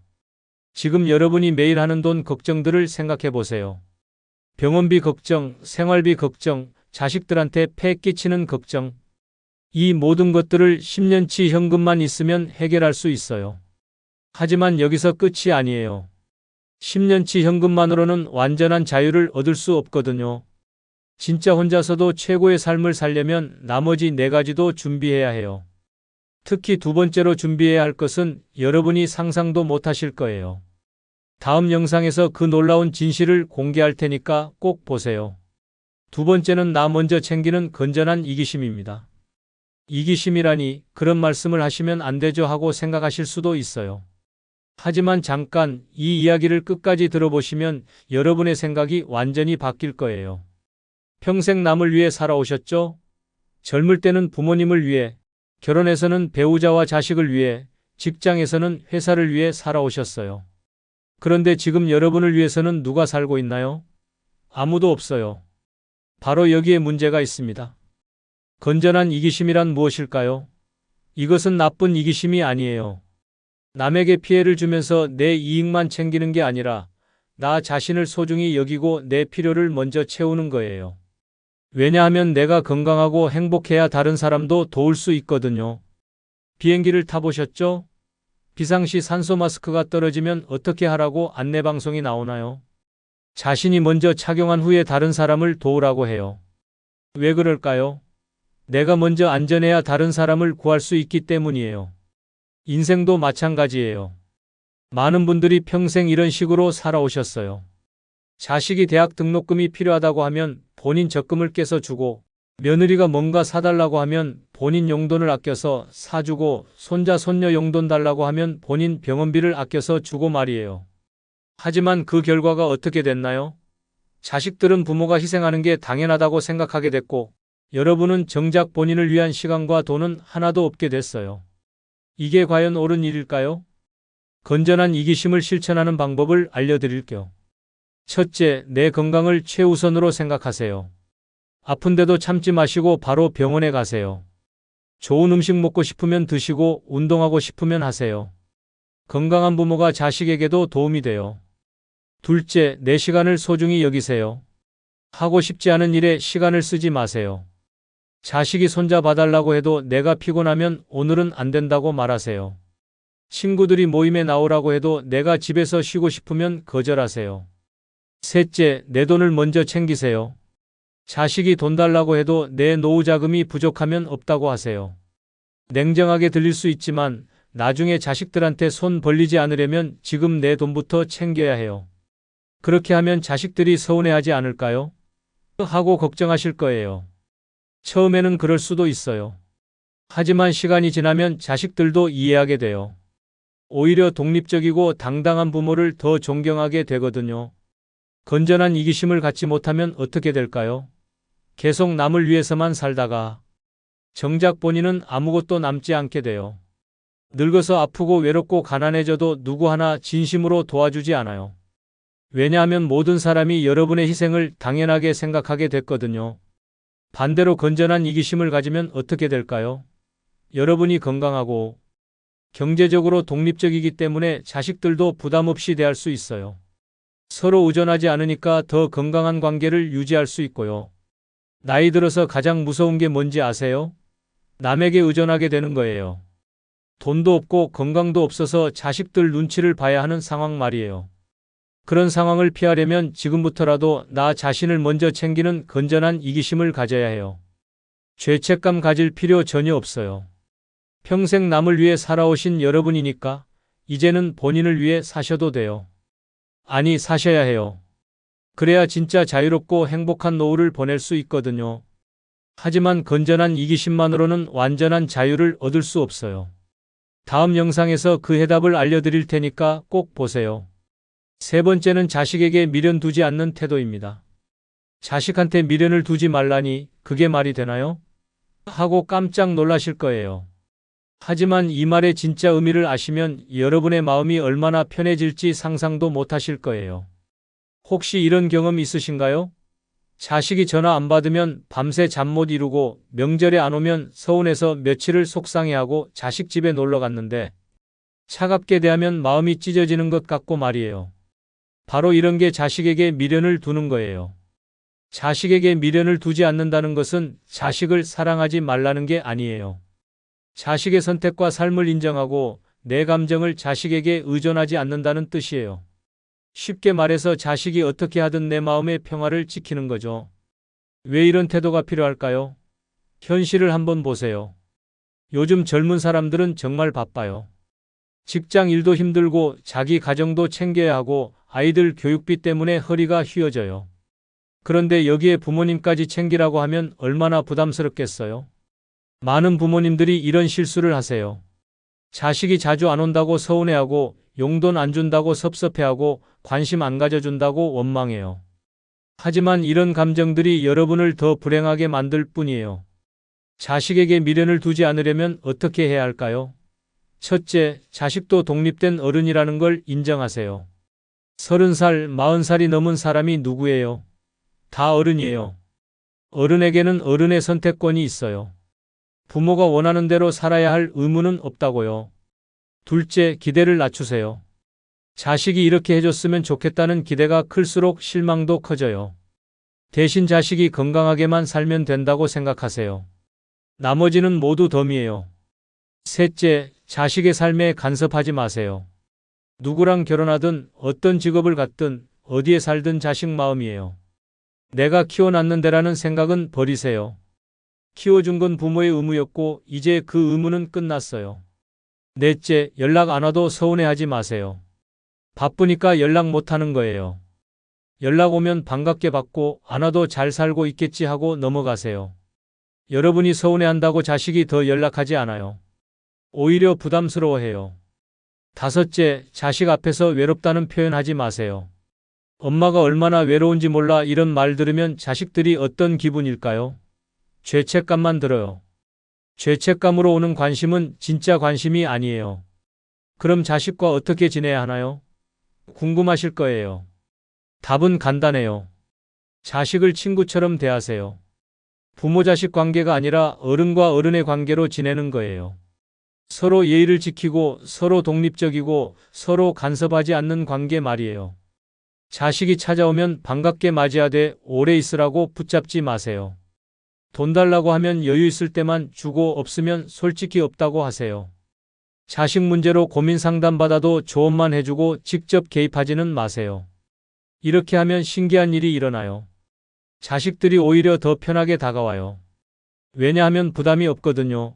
지금 여러분이 매일 하는 돈 걱정들을 생각해 보세요. 병원비 걱정, 생활비 걱정, 자식들한테 폐 끼치는 걱정. 이 모든 것들을 10년치 현금만 있으면 해결할 수 있어요. 하지만 여기서 끝이 아니에요. 10년치 현금만으로는 완전한 자유를 얻을 수 없거든요. 진짜 혼자서도 최고의 삶을 살려면 나머지 4가지도 준비해야 해요. 특히 두 번째로 준비해야 할 것은 여러분이 상상도 못하실 거예요. 다음 영상에서 그 놀라운 진실을 공개할 테니까 꼭 보세요. 두 번째는 나 먼저 챙기는 건전한 이기심입니다. 이기심이라니 그런 말씀을 하시면 안 되죠 하고 생각하실 수도 있어요. 하지만 잠깐 이 이야기를 끝까지 들어보시면 여러분의 생각이 완전히 바뀔 거예요. 평생 남을 위해 살아오셨죠? 젊을 때는 부모님을 위해, 결혼해서는 배우자와 자식을 위해, 직장에서는 회사를 위해 살아오셨어요. 그런데 지금 여러분을 위해서는 누가 살고 있나요? 아무도 없어요. 바로 여기에 문제가 있습니다. 건전한 이기심이란 무엇일까요? 이것은 나쁜 이기심이 아니에요. 남에게 피해를 주면서 내 이익만 챙기는 게 아니라 나 자신을 소중히 여기고 내 필요를 먼저 채우는 거예요. 왜냐하면 내가 건강하고 행복해야 다른 사람도 도울 수 있거든요. 비행기를 타보셨죠? 비상시 산소 마스크가 떨어지면 어떻게 하라고 안내방송이 나오나요? 자신이 먼저 착용한 후에 다른 사람을 도우라고 해요. 왜 그럴까요? 내가 먼저 안전해야 다른 사람을 구할 수 있기 때문이에요. 인생도 마찬가지예요. 많은 분들이 평생 이런 식으로 살아오셨어요. 자식이 대학 등록금이 필요하다고 하면 본인 적금을 깨서 주고, 며느리가 뭔가 사달라고 하면 본인 용돈을 아껴서 사주고, 손자 손녀 용돈 달라고 하면 본인 병원비를 아껴서 주고 말이에요. 하지만 그 결과가 어떻게 됐나요? 자식들은 부모가 희생하는 게 당연하다고 생각하게 됐고, 여러분은 정작 본인을 위한 시간과 돈은 하나도 없게 됐어요. 이게 과연 옳은 일일까요? 건전한 이기심을 실천하는 방법을 알려드릴게요. 첫째, 내 건강을 최우선으로 생각하세요. 아픈데도 참지 마시고 바로 병원에 가세요. 좋은 음식 먹고 싶으면 드시고 운동하고 싶으면 하세요. 건강한 부모가 자식에게도 도움이 돼요. 둘째, 내 시간을 소중히 여기세요. 하고 싶지 않은 일에 시간을 쓰지 마세요. 자식이 손자 봐달라고 해도 내가 피곤하면 오늘은 안 된다고 말하세요. 친구들이 모임에 나오라고 해도 내가 집에서 쉬고 싶으면 거절하세요. 셋째, 내 돈을 먼저 챙기세요. 자식이 돈 달라고 해도 내 노후 자금이 부족하면 없다고 하세요. 냉정하게 들릴 수 있지만 나중에 자식들한테 손 벌리지 않으려면 지금 내 돈부터 챙겨야 해요. 그렇게 하면 자식들이 서운해하지 않을까요? 하고 걱정하실 거예요. 처음에는 그럴 수도 있어요. 하지만 시간이 지나면 자식들도 이해하게 돼요. 오히려 독립적이고 당당한 부모를 더 존경하게 되거든요. 건전한 이기심을 갖지 못하면 어떻게 될까요? 계속 남을 위해서만 살다가 정작 본인은 아무것도 남지 않게 돼요. 늙어서 아프고 외롭고 가난해져도 누구 하나 진심으로 도와주지 않아요. 왜냐하면 모든 사람이 여러분의 희생을 당연하게 생각하게 됐거든요. 반대로 건전한 이기심을 가지면 어떻게 될까요? 여러분이 건강하고 경제적으로 독립적이기 때문에 자식들도 부담 없이 대할 수 있어요. 서로 의존하지 않으니까 더 건강한 관계를 유지할 수 있고요. 나이 들어서 가장 무서운 게 뭔지 아세요? 남에게 의존하게 되는 거예요. 돈도 없고 건강도 없어서 자식들 눈치를 봐야 하는 상황 말이에요. 그런 상황을 피하려면 지금부터라도 나 자신을 먼저 챙기는 건전한 이기심을 가져야 해요. 죄책감 가질 필요 전혀 없어요. 평생 남을 위해 살아오신 여러분이니까 이제는 본인을 위해 사셔도 돼요. 아니, 사셔야 해요. 그래야 진짜 자유롭고 행복한 노후를 보낼 수 있거든요. 하지만 건전한 이기심만으로는 완전한 자유를 얻을 수 없어요. 다음 영상에서 그 해답을 알려드릴 테니까 꼭 보세요. 세 번째는 자식에게 미련 두지 않는 태도입니다. 자식한테 미련을 두지 말라니 그게 말이 되나요? 하고 깜짝 놀라실 거예요. 하지만 이 말의 진짜 의미를 아시면 여러분의 마음이 얼마나 편해질지 상상도 못 하실 거예요. 혹시 이런 경험 있으신가요? 자식이 전화 안 받으면 밤새 잠 못 이루고 명절에 안 오면 서운해서 며칠을 속상해하고 자식 집에 놀러 갔는데 차갑게 대하면 마음이 찢어지는 것 같고 말이에요. 바로 이런 게 자식에게 미련을 두는 거예요. 자식에게 미련을 두지 않는다는 것은 자식을 사랑하지 말라는 게 아니에요. 자식의 선택과 삶을 인정하고 내 감정을 자식에게 의존하지 않는다는 뜻이에요. 쉽게 말해서 자식이 어떻게 하든 내 마음의 평화를 지키는 거죠. 왜 이런 태도가 필요할까요? 현실을 한번 보세요. 요즘 젊은 사람들은 정말 바빠요. 직장 일도 힘들고 자기 가정도 챙겨야 하고 아이들 교육비 때문에 허리가 휘어져요. 그런데 여기에 부모님까지 챙기라고 하면 얼마나 부담스럽겠어요? 많은 부모님들이 이런 실수를 하세요. 자식이 자주 안 온다고 서운해하고 용돈 안 준다고 섭섭해하고 관심 안 가져준다고 원망해요. 하지만 이런 감정들이 여러분을 더 불행하게 만들 뿐이에요. 자식에게 미련을 두지 않으려면 어떻게 해야 할까요? 첫째, 자식도 독립된 어른이라는 걸 인정하세요. 30살, 40살이 넘은 사람이 누구예요? 다 어른이에요. 어른에게는 어른의 선택권이 있어요. 부모가 원하는 대로 살아야 할 의무는 없다고요. 둘째, 기대를 낮추세요. 자식이 이렇게 해줬으면 좋겠다는 기대가 클수록 실망도 커져요. 대신 자식이 건강하게만 살면 된다고 생각하세요. 나머지는 모두 덤이에요. 셋째, 자식의 삶에 간섭하지 마세요. 누구랑 결혼하든 어떤 직업을 갖든 어디에 살든 자식 마음이에요. 내가 키워놨는 데라는 생각은 버리세요. 키워준 건 부모의 의무였고 이제 그 의무는 끝났어요. 넷째, 연락 안 와도 서운해하지 마세요. 바쁘니까 연락 못 하는 거예요. 연락 오면 반갑게 받고 안 와도 잘 살고 있겠지 하고 넘어가세요. 여러분이 서운해한다고 자식이 더 연락하지 않아요. 오히려 부담스러워해요. 다섯째, 자식 앞에서 외롭다는 표현하지 마세요. 엄마가 얼마나 외로운지 몰라 이런 말 들으면 자식들이 어떤 기분일까요? 죄책감만 들어요. 죄책감으로 오는 관심은 진짜 관심이 아니에요. 그럼 자식과 어떻게 지내야 하나요? 궁금하실 거예요. 답은 간단해요. 자식을 친구처럼 대하세요. 부모-자식 관계가 아니라 어른과 어른의 관계로 지내는 거예요. 서로 예의를 지키고 서로 독립적이고 서로 간섭하지 않는 관계 말이에요. 자식이 찾아오면 반갑게 맞이하되 오래 있으라고 붙잡지 마세요. 돈 달라고 하면 여유 있을 때만 주고 없으면 솔직히 없다고 하세요. 자식 문제로 고민 상담받아도 조언만 해주고 직접 개입하지는 마세요. 이렇게 하면 신기한 일이 일어나요. 자식들이 오히려 더 편하게 다가와요. 왜냐하면 부담이 없거든요.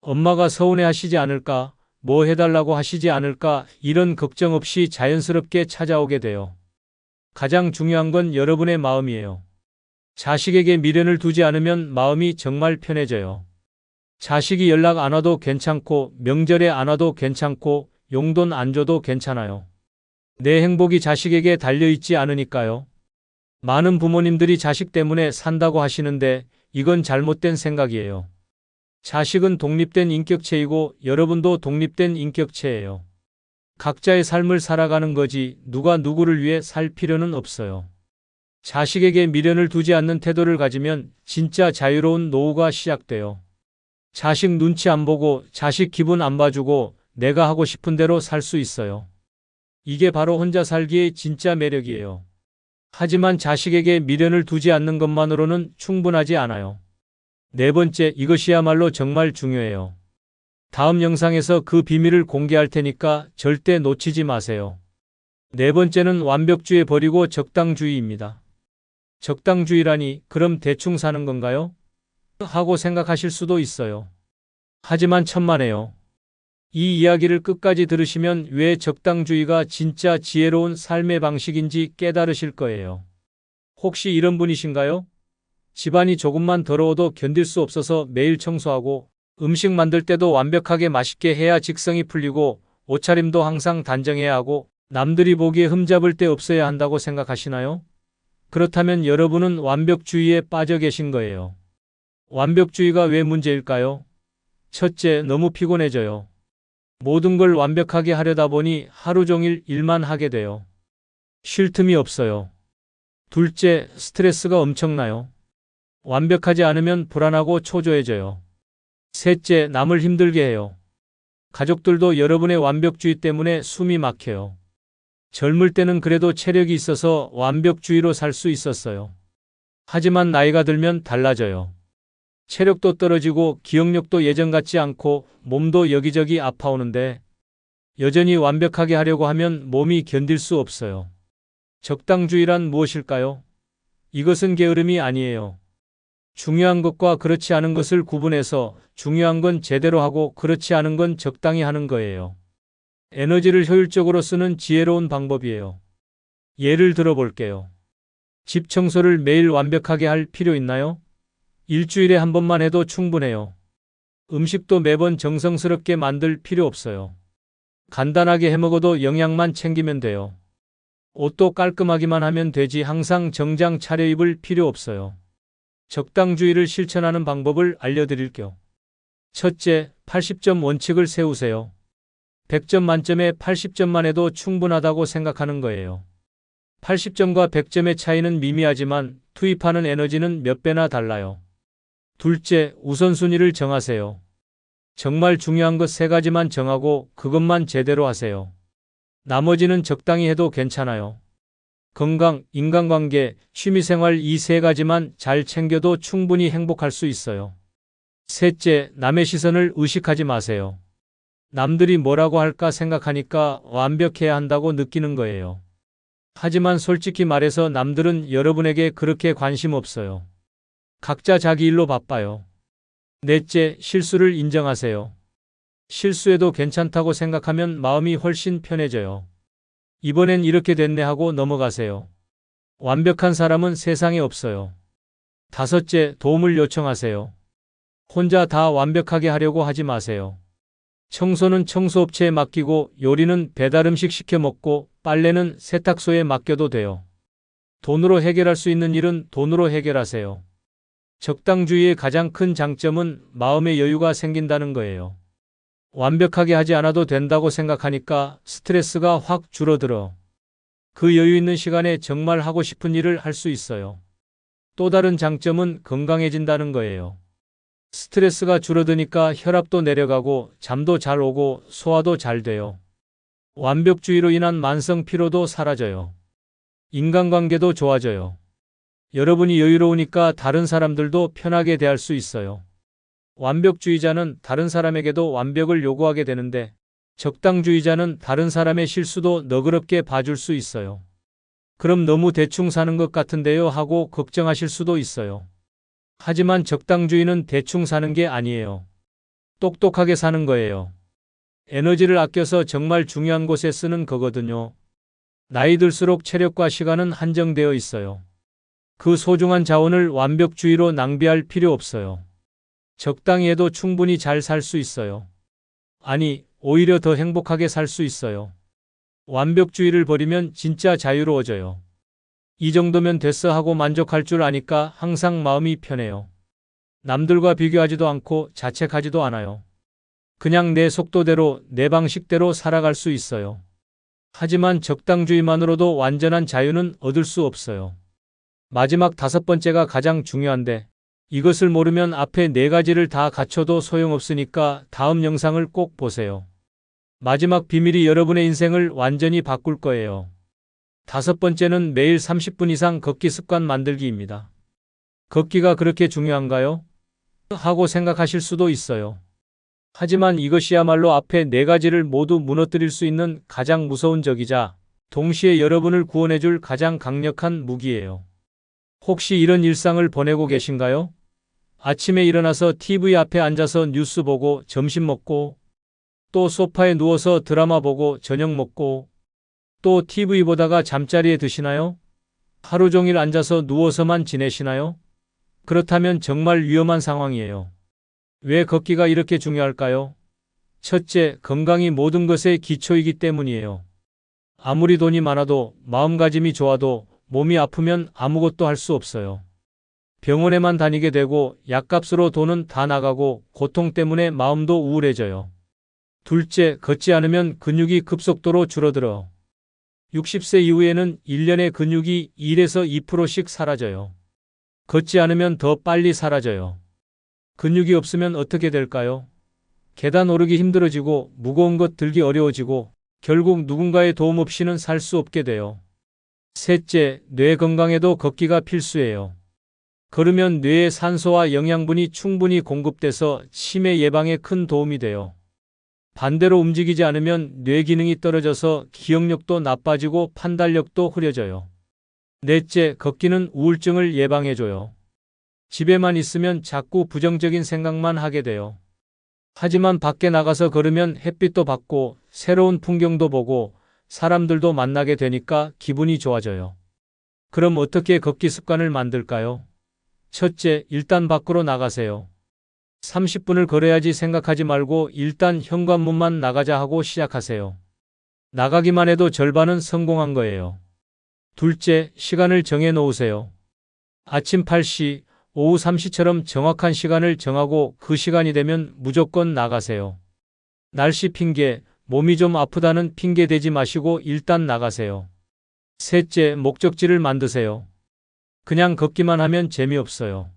엄마가 서운해 하시지 않을까, 뭐 해달라고 하시지 않을까 이런 걱정 없이 자연스럽게 찾아오게 돼요. 가장 중요한 건 여러분의 마음이에요. 자식에게 미련을 두지 않으면 마음이 정말 편해져요. 자식이 연락 안 와도 괜찮고 명절에 안 와도 괜찮고 용돈 안 줘도 괜찮아요. 내 행복이 자식에게 달려있지 않으니까요. 많은 부모님들이 자식 때문에 산다고 하시는데 이건 잘못된 생각이에요. 자식은 독립된 인격체이고 여러분도 독립된 인격체예요. 각자의 삶을 살아가는 거지 누가 누구를 위해 살 필요는 없어요. 자식에게 미련을 두지 않는 태도를 가지면 진짜 자유로운 노후가 시작돼요. 자식 눈치 안 보고 자식 기분 안 봐주고 내가 하고 싶은 대로 살 수 있어요. 이게 바로 혼자 살기의 진짜 매력이에요. 하지만 자식에게 미련을 두지 않는 것만으로는 충분하지 않아요. 네 번째, 이것이야말로 정말 중요해요. 다음 영상에서 그 비밀을 공개할 테니까 절대 놓치지 마세요. 네 번째는 완벽주의 버리고 적당주의입니다. 적당주의라니 그럼 대충 사는 건가요? 하고 생각하실 수도 있어요. 하지만 천만에요. 이 이야기를 끝까지 들으시면 왜 적당주의가 진짜 지혜로운 삶의 방식인지 깨달으실 거예요. 혹시 이런 분이신가요? 집안이 조금만 더러워도 견딜 수 없어서 매일 청소하고 음식 만들 때도 완벽하게 맛있게 해야 직성이 풀리고 옷차림도 항상 단정해야 하고 남들이 보기에 흠잡을 데 없어야 한다고 생각하시나요? 그렇다면 여러분은 완벽주의에 빠져 계신 거예요. 완벽주의가 왜 문제일까요? 첫째, 너무 피곤해져요. 모든 걸 완벽하게 하려다 보니 하루 종일 일만 하게 돼요. 쉴 틈이 없어요. 둘째, 스트레스가 엄청나요. 완벽하지 않으면 불안하고 초조해져요. 셋째, 남을 힘들게 해요. 가족들도 여러분의 완벽주의 때문에 숨이 막혀요. 젊을 때는 그래도 체력이 있어서 완벽주의로 살 수 있었어요. 하지만 나이가 들면 달라져요. 체력도 떨어지고 기억력도 예전 같지 않고 몸도 여기저기 아파오는데 여전히 완벽하게 하려고 하면 몸이 견딜 수 없어요. 적당주의란 무엇일까요? 이것은 게으름이 아니에요. 중요한 것과 그렇지 않은 것을 구분해서 중요한 건 제대로 하고 그렇지 않은 건 적당히 하는 거예요. 에너지를 효율적으로 쓰는 지혜로운 방법이에요. 예를 들어 볼게요. 집 청소를 매일 완벽하게 할 필요 있나요? 일주일에 한 번만 해도 충분해요. 음식도 매번 정성스럽게 만들 필요 없어요. 간단하게 해먹어도 영양만 챙기면 돼요. 옷도 깔끔하기만 하면 되지 항상 정장 차려입을 필요 없어요. 적당주의를 실천하는 방법을 알려드릴게요. 첫째, 80점 원칙을 세우세요. 100점 만점에 80점만 해도 충분하다고 생각하는 거예요. 80점과 100점의 차이는 미미하지만 투입하는 에너지는 몇 배나 달라요. 둘째, 우선순위를 정하세요. 정말 중요한 것 3가지만 정하고 그것만 제대로 하세요. 나머지는 적당히 해도 괜찮아요. 건강, 인간관계, 취미생활 이 3가지만 잘 챙겨도 충분히 행복할 수 있어요. 셋째, 남의 시선을 의식하지 마세요. 남들이 뭐라고 할까 생각하니까 완벽해야 한다고 느끼는 거예요. 하지만 솔직히 말해서 남들은 여러분에게 그렇게 관심 없어요. 각자 자기 일로 바빠요. 넷째, 실수를 인정하세요. 실수해도 괜찮다고 생각하면 마음이 훨씬 편해져요. 이번엔 이렇게 됐네 하고 넘어가세요. 완벽한 사람은 세상에 없어요. 다섯째, 도움을 요청하세요. 혼자 다 완벽하게 하려고 하지 마세요. 청소는 청소업체에 맡기고 요리는 배달음식 시켜 먹고 빨래는 세탁소에 맡겨도 돼요. 돈으로 해결할 수 있는 일은 돈으로 해결하세요. 적당주의의 가장 큰 장점은 마음의 여유가 생긴다는 거예요. 완벽하게 하지 않아도 된다고 생각하니까 스트레스가 확 줄어들어. 그 여유 있는 시간에 정말 하고 싶은 일을 할 수 있어요. 또 다른 장점은 건강해진다는 거예요. 스트레스가 줄어드니까 혈압도 내려가고 잠도 잘 오고 소화도 잘 돼요. 완벽주의로 인한 만성 피로도 사라져요. 인간관계도 좋아져요. 여러분이 여유로우니까 다른 사람들도 편하게 대할 수 있어요. 완벽주의자는 다른 사람에게도 완벽을 요구하게 되는데 적당주의자는 다른 사람의 실수도 너그럽게 봐줄 수 있어요. 그럼 너무 대충 사는 것 같은데요 하고 걱정하실 수도 있어요. 하지만 적당주의는 대충 사는 게 아니에요. 똑똑하게 사는 거예요. 에너지를 아껴서 정말 중요한 곳에 쓰는 거거든요. 나이 들수록 체력과 시간은 한정되어 있어요. 그 소중한 자원을 완벽주의로 낭비할 필요 없어요. 적당히 해도 충분히 잘 살 수 있어요. 아니, 오히려 더 행복하게 살 수 있어요. 완벽주의를 버리면 진짜 자유로워져요. 이 정도면 됐어 하고 만족할 줄 아니까 항상 마음이 편해요. 남들과 비교하지도 않고 자책하지도 않아요. 그냥 내 속도대로, 내 방식대로 살아갈 수 있어요. 하지만 적당주의만으로도 완전한 자유는 얻을 수 없어요. 마지막 5번째가 가장 중요한데 이것을 모르면 앞에 4가지를 다 갖춰도 소용없으니까 다음 영상을 꼭 보세요. 마지막 비밀이 여러분의 인생을 완전히 바꿀 거예요. 5번째는 매일 30분 이상 걷기 습관 만들기입니다. 걷기가 그렇게 중요한가요? 하고 생각하실 수도 있어요. 하지만 이것이야말로 앞에 4가지를 모두 무너뜨릴 수 있는 가장 무서운 적이자 동시에 여러분을 구원해줄 가장 강력한 무기예요. 혹시 이런 일상을 보내고 계신가요? 아침에 일어나서 TV 앞에 앉아서 뉴스 보고 점심 먹고 또 소파에 누워서 드라마 보고 저녁 먹고 또 TV 보다가 잠자리에 드시나요? 하루 종일 앉아서 누워서만 지내시나요? 그렇다면 정말 위험한 상황이에요. 왜 걷기가 이렇게 중요할까요? 첫째, 건강이 모든 것의 기초이기 때문이에요. 아무리 돈이 많아도 마음가짐이 좋아도 몸이 아프면 아무것도 할 수 없어요. 병원에만 다니게 되고 약값으로 돈은 다 나가고 고통 때문에 마음도 우울해져요. 둘째, 걷지 않으면 근육이 급속도로 줄어들어. 60세 이후에는 1년의 근육이 1에서 2%씩 사라져요. 걷지 않으면 더 빨리 사라져요. 근육이 없으면 어떻게 될까요? 계단 오르기 힘들어지고 무거운 것 들기 어려워지고 결국 누군가의 도움 없이는 살 수 없게 돼요. 셋째, 뇌 건강에도 걷기가 필수예요. 걸으면 뇌에 산소와 영양분이 충분히 공급돼서 치매 예방에 큰 도움이 돼요. 반대로 움직이지 않으면 뇌 기능이 떨어져서 기억력도 나빠지고 판단력도 흐려져요. 넷째, 걷기는 우울증을 예방해줘요. 집에만 있으면 자꾸 부정적인 생각만 하게 돼요. 하지만 밖에 나가서 걸으면 햇빛도 받고 새로운 풍경도 보고 사람들도 만나게 되니까 기분이 좋아져요. 그럼 어떻게 걷기 습관을 만들까요? 첫째, 일단 밖으로 나가세요. 30분을 걸어야지 생각하지 말고 일단 현관문만 나가자 하고 시작하세요. 나가기만 해도 절반은 성공한 거예요. 둘째, 시간을 정해 놓으세요. 아침 8시, 오후 3시처럼 정확한 시간을 정하고 그 시간이 되면 무조건 나가세요. 날씨 핑계, 몸이 좀 아프다는 핑계 대지 마시고 일단 나가세요. 셋째, 목적지를 만드세요. 그냥 걷기만 하면 재미없어요.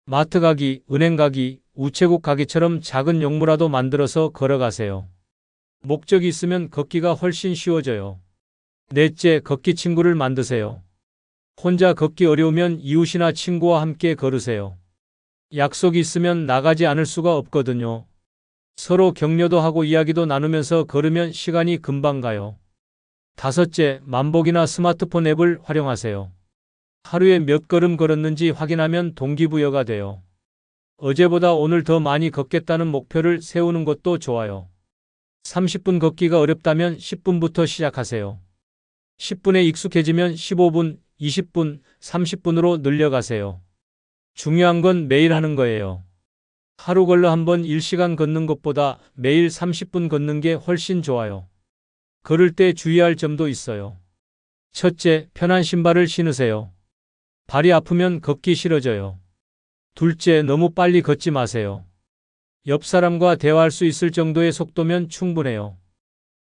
마트 가기, 은행 가기, 우체국 가기처럼 작은 용무라도 만들어서 걸어가세요. 목적이 있으면 걷기가 훨씬 쉬워져요. 넷째, 걷기 친구를 만드세요. 혼자 걷기 어려우면 이웃이나 친구와 함께 걸으세요. 약속이 있으면 나가지 않을 수가 없거든요. 서로 격려도 하고 이야기도 나누면서 걸으면 시간이 금방 가요. 다섯째, 만복이나 스마트폰 앱을 활용하세요. 하루에 몇 걸음 걸었는지 확인하면 동기부여가 돼요. 어제보다 오늘 더 많이 걷겠다는 목표를 세우는 것도 좋아요. 30분 걷기가 어렵다면 10분부터 시작하세요. 10분에 익숙해지면 15분, 20분, 30분으로 늘려가세요. 중요한 건 매일 하는 거예요. 하루 걸러 한번 1시간 걷는 것보다 매일 30분 걷는 게 훨씬 좋아요. 걸을 때 주의할 점도 있어요. 첫째, 편한 신발을 신으세요. 발이 아프면 걷기 싫어져요. 둘째, 너무 빨리 걷지 마세요. 옆 사람과 대화할 수 있을 정도의 속도면 충분해요.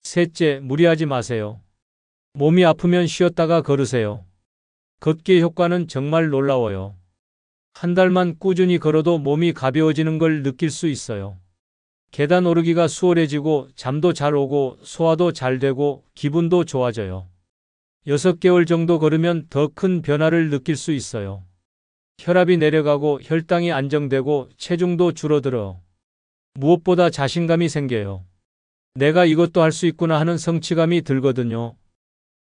셋째, 무리하지 마세요. 몸이 아프면 쉬었다가 걸으세요. 걷기의 효과는 정말 놀라워요. 한 달만 꾸준히 걸어도 몸이 가벼워지는 걸 느낄 수 있어요. 계단 오르기가 수월해지고 잠도 잘 오고 소화도 잘 되고 기분도 좋아져요. 6개월 정도 걸으면 더 큰 변화를 느낄 수 있어요. 혈압이 내려가고 혈당이 안정되고 체중도 줄어들어. 무엇보다 자신감이 생겨요. 내가 이것도 할 수 있구나 하는 성취감이 들거든요.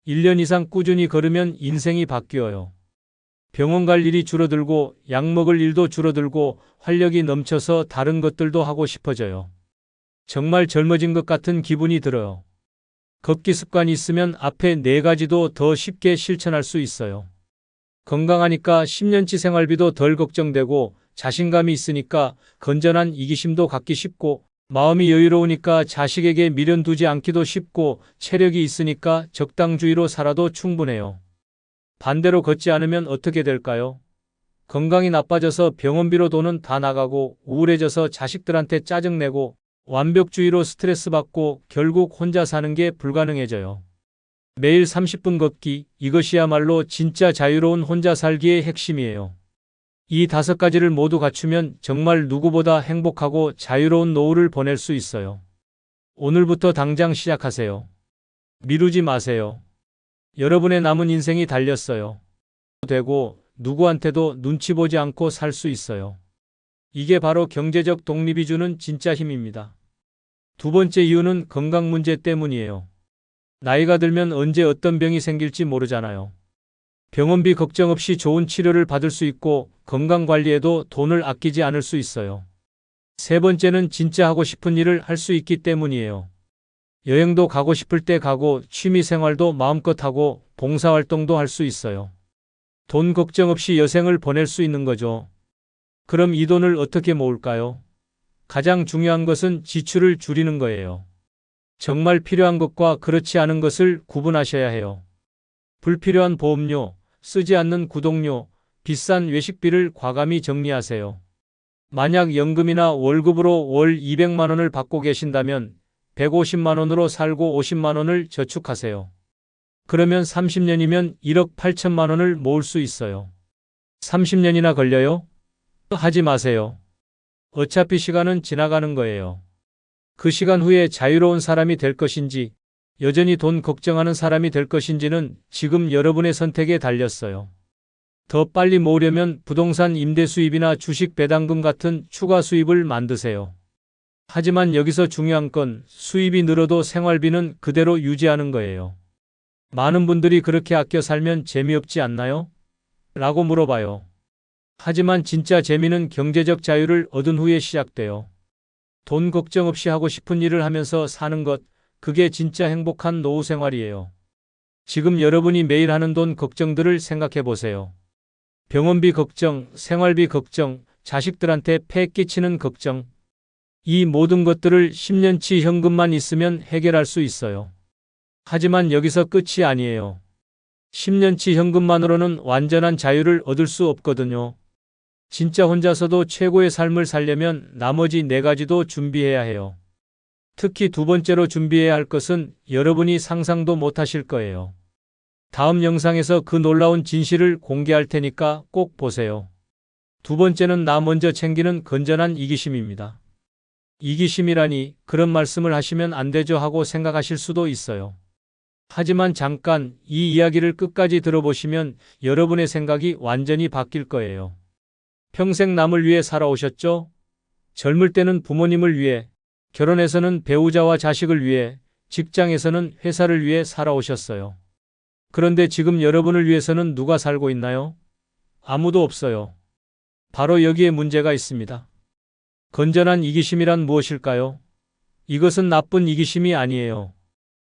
1년 이상 꾸준히 걸으면 인생이 바뀌어요. 병원 갈 일이 줄어들고 약 먹을 일도 줄어들고 활력이 넘쳐서 다른 것들도 하고 싶어져요. 정말 젊어진 것 같은 기분이 들어요. 걷기 습관이 있으면 앞에 4가지도 더 쉽게 실천할 수 있어요. 건강하니까 10년치 생활비도 덜 걱정되고 자신감이 있으니까 건전한 이기심도 갖기 쉽고 마음이 여유로우니까 자식에게 미련 두지 않기도 쉽고 체력이 있으니까 적당주의로 살아도 충분해요. 반대로 걷지 않으면 어떻게 될까요? 건강이 나빠져서 병원비로 돈은 다 나가고 우울해져서 자식들한테 짜증내고 완벽주의로 스트레스 받고 결국 혼자 사는 게 불가능해져요. 매일 30분 걷기, 이것이야말로 진짜 자유로운 혼자 살기의 핵심이에요. 이 5가지를 모두 갖추면 정말 누구보다 행복하고 자유로운 노후를 보낼 수 있어요. 오늘부터 당장 시작하세요. 미루지 마세요. 여러분의 남은 인생이 달렸어요. 되고 누구한테도 눈치 보지 않고 살 수 있어요. 이게 바로 경제적 독립이 주는 진짜 힘입니다. 두 번째 이유는 건강 문제 때문이에요. 나이가 들면 언제 어떤 병이 생길지 모르잖아요. 병원비 걱정 없이 좋은 치료를 받을 수 있고 건강 관리에도 돈을 아끼지 않을 수 있어요. 세 번째는 진짜 하고 싶은 일을 할 수 있기 때문이에요. 여행도 가고 싶을 때 가고 취미 생활도 마음껏 하고 봉사활동도 할 수 있어요. 돈 걱정 없이 여생을 보낼 수 있는 거죠. 그럼 이 돈을 어떻게 모을까요? 가장 중요한 것은 지출을 줄이는 거예요. 정말 필요한 것과 그렇지 않은 것을 구분하셔야 해요. 불필요한 보험료, 쓰지 않는 구독료, 비싼 외식비를 과감히 정리하세요. 만약 연금이나 월급으로 월 200만 원을 받고 계신다면 150만 원으로 살고 50만 원을 저축하세요. 그러면 30년이면 1억 8천만 원을 모을 수 있어요. 30년이나 걸려요? 하지 마세요. 어차피 시간은 지나가는 거예요. 그 시간 후에 자유로운 사람이 될 것인지, 여전히 돈 걱정하는 사람이 될 것인지는 지금 여러분의 선택에 달렸어요. 더 빨리 모으려면 부동산 임대 수입이나 주식 배당금 같은 추가 수입을 만드세요. 하지만 여기서 중요한 건 수입이 늘어도 생활비는 그대로 유지하는 거예요. 많은 분들이 그렇게 아껴 살면 재미없지 않나요? 라고 물어봐요. 하지만 진짜 재미는 경제적 자유를 얻은 후에 시작돼요. 돈 걱정 없이 하고 싶은 일을 하면서 사는 것, 그게 진짜 행복한 노후 생활이에요. 지금 여러분이 매일 하는 돈 걱정들을 생각해 보세요. 병원비 걱정, 생활비 걱정, 자식들한테 폐 끼치는 걱정. 이 모든 것들을 10년치 현금만 있으면 해결할 수 있어요. 하지만 여기서 끝이 아니에요. 10년치 현금만으로는 완전한 자유를 얻을 수 없거든요. 진짜 혼자서도 최고의 삶을 살려면 나머지 4가지도 준비해야 해요. 특히 두 번째로 준비해야 할 것은 여러분이 상상도 못하실 거예요. 다음 영상에서 그 놀라운 진실을 공개할 테니까 꼭 보세요. 두 번째는 나 먼저 챙기는 건전한 이기심입니다. 이기심이라니 그런 말씀을 하시면 안 되죠 하고 생각하실 수도 있어요. 하지만 잠깐 이 이야기를 끝까지 들어보시면 여러분의 생각이 완전히 바뀔 거예요. 평생 남을 위해 살아오셨죠? 젊을 때는 부모님을 위해, 결혼해서는 배우자와 자식을 위해, 직장에서는 회사를 위해 살아오셨어요. 그런데 지금 여러분을 위해서는 누가 살고 있나요? 아무도 없어요. 바로 여기에 문제가 있습니다. 건전한 이기심이란 무엇일까요? 이것은 나쁜 이기심이 아니에요.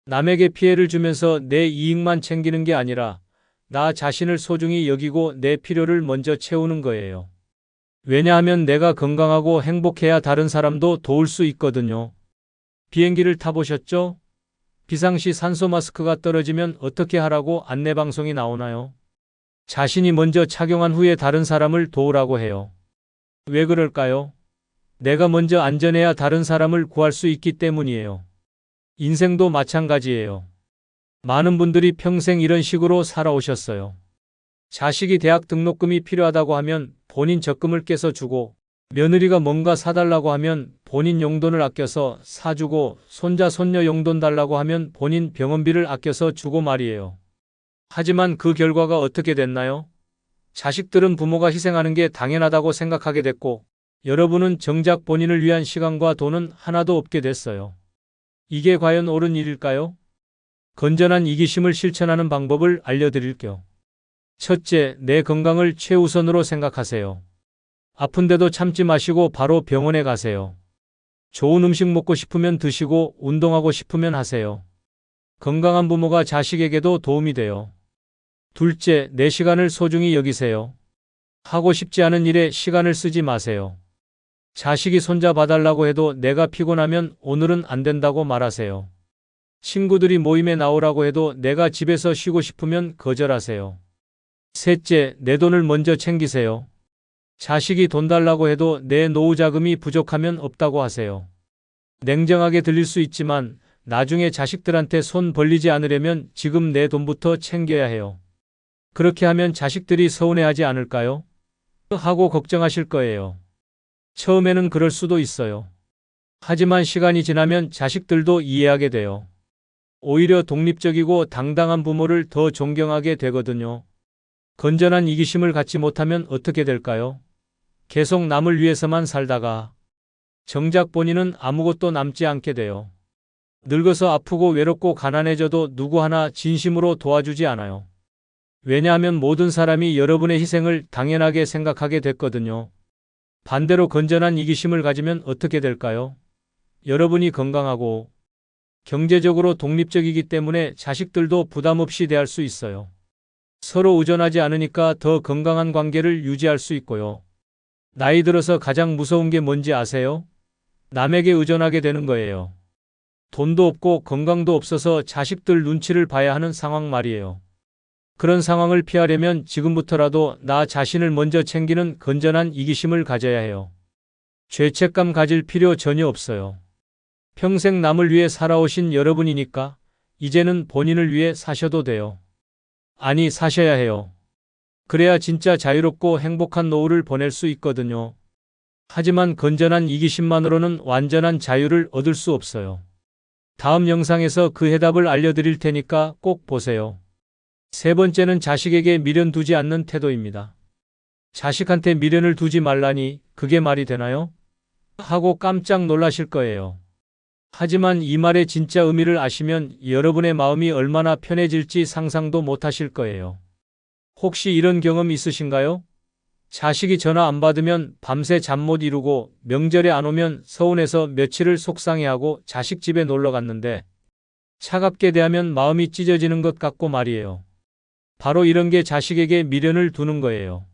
남에게 피해를 주면서 내 이익만 챙기는 게 아니라 나 자신을 소중히 여기고 내 필요를 먼저 채우는 거예요. 왜냐하면 내가 건강하고 행복해야 다른 사람도 도울 수 있거든요. 비행기를 타보셨죠? 비상시 산소 마스크가 떨어지면 어떻게 하라고 안내방송이 나오나요? 자신이 먼저 착용한 후에 다른 사람을 도우라고 해요. 왜 그럴까요? 내가 먼저 안전해야 다른 사람을 구할 수 있기 때문이에요. 인생도 마찬가지예요. 많은 분들이 평생 이런 식으로 살아오셨어요. 자식이 대학 등록금이 필요하다고 하면 본인 적금을 깨서 주고, 며느리가 뭔가 사달라고 하면 본인 용돈을 아껴서 사주고, 손자 손녀 용돈 달라고 하면 본인 병원비를 아껴서 주고 말이에요. 하지만 그 결과가 어떻게 됐나요? 자식들은 부모가 희생하는 게 당연하다고 생각하게 됐고, 여러분은 정작 본인을 위한 시간과 돈은 하나도 없게 됐어요. 이게 과연 옳은 일일까요? 건전한 이기심을 실천하는 방법을 알려드릴게요. 첫째, 내 건강을 최우선으로 생각하세요. 아픈데도 참지 마시고 바로 병원에 가세요. 좋은 음식 먹고 싶으면 드시고 운동하고 싶으면 하세요. 건강한 부모가 자식에게도 도움이 돼요. 둘째, 내 시간을 소중히 여기세요. 하고 싶지 않은 일에 시간을 쓰지 마세요. 자식이 손자 봐달라고 해도 내가 피곤하면 오늘은 안 된다고 말하세요. 친구들이 모임에 나오라고 해도 내가 집에서 쉬고 싶으면 거절하세요. 셋째, 내 돈을 먼저 챙기세요. 자식이 돈 달라고 해도 내 노후 자금이 부족하면 없다고 하세요. 냉정하게 들릴 수 있지만 나중에 자식들한테 손 벌리지 않으려면 지금 내 돈부터 챙겨야 해요. 그렇게 하면 자식들이 서운해하지 않을까요? 하고 걱정하실 거예요. 처음에는 그럴 수도 있어요. 하지만 시간이 지나면 자식들도 이해하게 돼요. 오히려 독립적이고 당당한 부모를 더 존경하게 되거든요. 건전한 이기심을 갖지 못하면 어떻게 될까요? 계속 남을 위해서만 살다가 정작 본인은 아무것도 남지 않게 돼요. 늙어서 아프고 외롭고 가난해져도 누구 하나 진심으로 도와주지 않아요. 왜냐하면 모든 사람이 여러분의 희생을 당연하게 생각하게 됐거든요. 반대로 건전한 이기심을 가지면 어떻게 될까요? 여러분이 건강하고 경제적으로 독립적이기 때문에 자식들도 부담 없이 대할 수 있어요. 서로 의존하지 않으니까 더 건강한 관계를 유지할 수 있고요. 나이 들어서 가장 무서운 게 뭔지 아세요? 남에게 의존하게 되는 거예요. 돈도 없고 건강도 없어서 자식들 눈치를 봐야 하는 상황 말이에요. 그런 상황을 피하려면 지금부터라도 나 자신을 먼저 챙기는 건전한 이기심을 가져야 해요. 죄책감 가질 필요 전혀 없어요. 평생 남을 위해 살아오신 여러분이니까 이제는 본인을 위해 사셔도 돼요. 아니, 사셔야 해요. 그래야 진짜 자유롭고 행복한 노후를 보낼 수 있거든요. 하지만 건전한 이기심만으로는 완전한 자유를 얻을 수 없어요. 다음 영상에서 그 해답을 알려드릴 테니까 꼭 보세요. 세 번째는 자식에게 미련 두지 않는 태도입니다. 자식한테 미련을 두지 말라니 그게 말이 되나요? 하고 깜짝 놀라실 거예요. 하지만 이 말의 진짜 의미를 아시면 여러분의 마음이 얼마나 편해질지 상상도 못하실 거예요. 혹시 이런 경험 있으신가요? 자식이 전화 안 받으면 밤새 잠 못 이루고 명절에 안 오면 서운해서 며칠을 속상해하고 자식 집에 놀러 갔는데 차갑게 대하면 마음이 찢어지는 것 같고 말이에요. 바로 이런 게 자식에게 미련을 두는 거예요.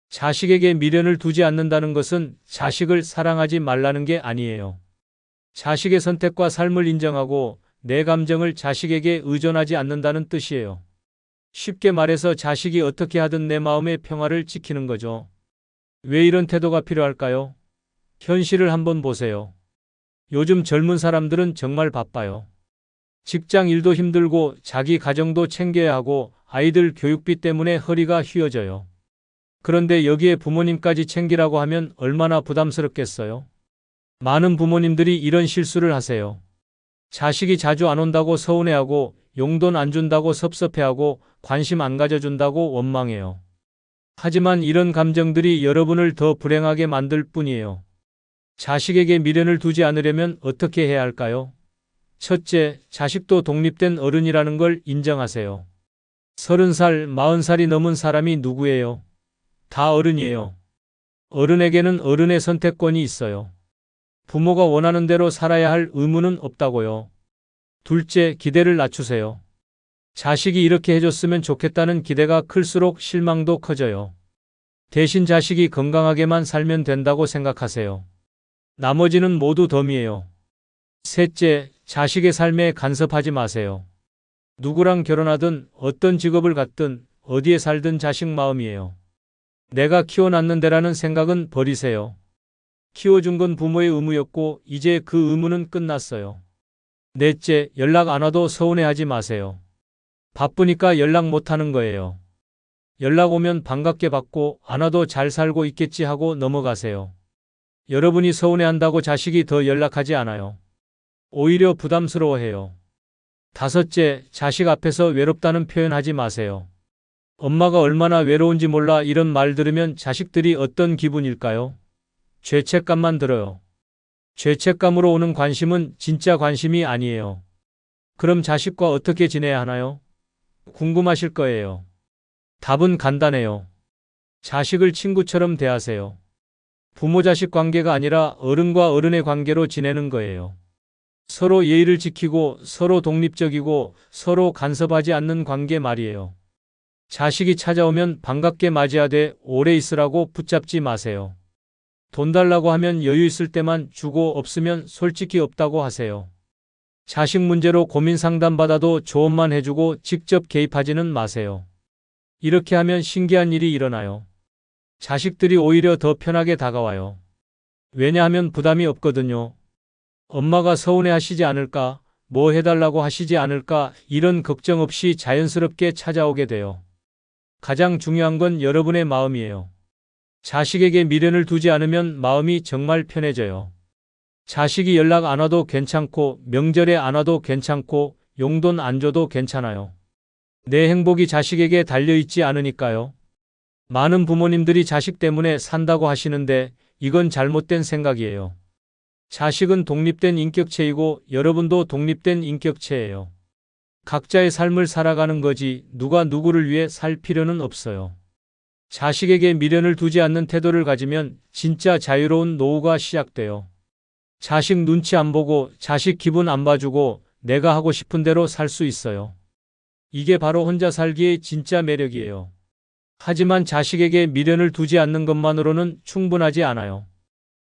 자식에게 미련을 두지 않는다는 것은 자식을 사랑하지 말라는 게 아니에요. 자식의 선택과 삶을 인정하고 내 감정을 자식에게 의존하지 않는다는 뜻이에요. 쉽게 말해서 자식이 어떻게 하든 내 마음의 평화를 지키는 거죠. 왜 이런 태도가 필요할까요? 현실을 한번 보세요. 요즘 젊은 사람들은 정말 바빠요. 직장 일도 힘들고 자기 가정도 챙겨야 하고 아이들 교육비 때문에 허리가 휘어져요. 그런데 여기에 부모님까지 챙기라고 하면 얼마나 부담스럽겠어요? 많은 부모님들이 이런 실수를 하세요. 자식이 자주 안 온다고 서운해하고 용돈 안 준다고 섭섭해하고 관심 안 가져준다고 원망해요. 하지만 이런 감정들이 여러분을 더 불행하게 만들 뿐이에요. 자식에게 미련을 두지 않으려면 어떻게 해야 할까요? 첫째, 자식도 독립된 어른이라는 걸 인정하세요. 30살, 40살이 넘은 사람이 누구예요? 다 어른이에요. 어른에게는 어른의 선택권이 있어요. 부모가 원하는 대로 살아야 할 의무는 없다고요. 둘째, 기대를 낮추세요. 자식이 이렇게 해줬으면 좋겠다는 기대가 클수록 실망도 커져요. 대신 자식이 건강하게만 살면 된다고 생각하세요. 나머지는 모두 덤이에요. 셋째, 자식의 삶에 간섭하지 마세요. 누구랑 결혼하든 어떤 직업을 갖든 어디에 살든 자식 마음이에요. 내가 키워놨는 데라는 생각은 버리세요. 키워준 건 부모의 의무였고 이제 그 의무는 끝났어요. 넷째, 연락 안 와도 서운해하지 마세요. 바쁘니까 연락 못 하는 거예요. 연락 오면 반갑게 받고 안 와도 잘 살고 있겠지 하고 넘어가세요. 여러분이 서운해한다고 자식이 더 연락하지 않아요. 오히려 부담스러워해요. 다섯째, 자식 앞에서 외롭다는 표현하지 마세요. 엄마가 얼마나 외로운지 몰라 이런 말 들으면 자식들이 어떤 기분일까요? 죄책감만 들어요. 죄책감으로 오는 관심은 진짜 관심이 아니에요. 그럼 자식과 어떻게 지내야 하나요? 궁금하실 거예요. 답은 간단해요. 자식을 친구처럼 대하세요. 부모-자식 관계가 아니라 어른과 어른의 관계로 지내는 거예요. 서로 예의를 지키고 서로 독립적이고 서로 간섭하지 않는 관계 말이에요. 자식이 찾아오면 반갑게 맞이하되 오래 있으라고 붙잡지 마세요. 돈 달라고 하면 여유 있을 때만 주고 없으면 솔직히 없다고 하세요. 자식 문제로 고민 상담 받아도 조언만 해주고 직접 개입하지는 마세요. 이렇게 하면 신기한 일이 일어나요. 자식들이 오히려 더 편하게 다가와요. 왜냐하면 부담이 없거든요. 엄마가 서운해 하시지 않을까, 뭐 해달라고 하시지 않을까 이런 걱정 없이 자연스럽게 찾아오게 돼요. 가장 중요한 건 여러분의 마음이에요. 자식에게 미련을 두지 않으면 마음이 정말 편해져요. 자식이 연락 안 와도 괜찮고 명절에 안 와도 괜찮고 용돈 안 줘도 괜찮아요. 내 행복이 자식에게 달려있지 않으니까요. 많은 부모님들이 자식 때문에 산다고 하시는데 이건 잘못된 생각이에요. 자식은 독립된 인격체이고 여러분도 독립된 인격체예요. 각자의 삶을 살아가는 거지 누가 누구를 위해 살 필요는 없어요. 자식에게 미련을 두지 않는 태도를 가지면 진짜 자유로운 노후가 시작돼요. 자식 눈치 안 보고 자식 기분 안 봐주고 내가 하고 싶은 대로 살 수 있어요. 이게 바로 혼자 살기의 진짜 매력이에요. 하지만 자식에게 미련을 두지 않는 것만으로는 충분하지 않아요.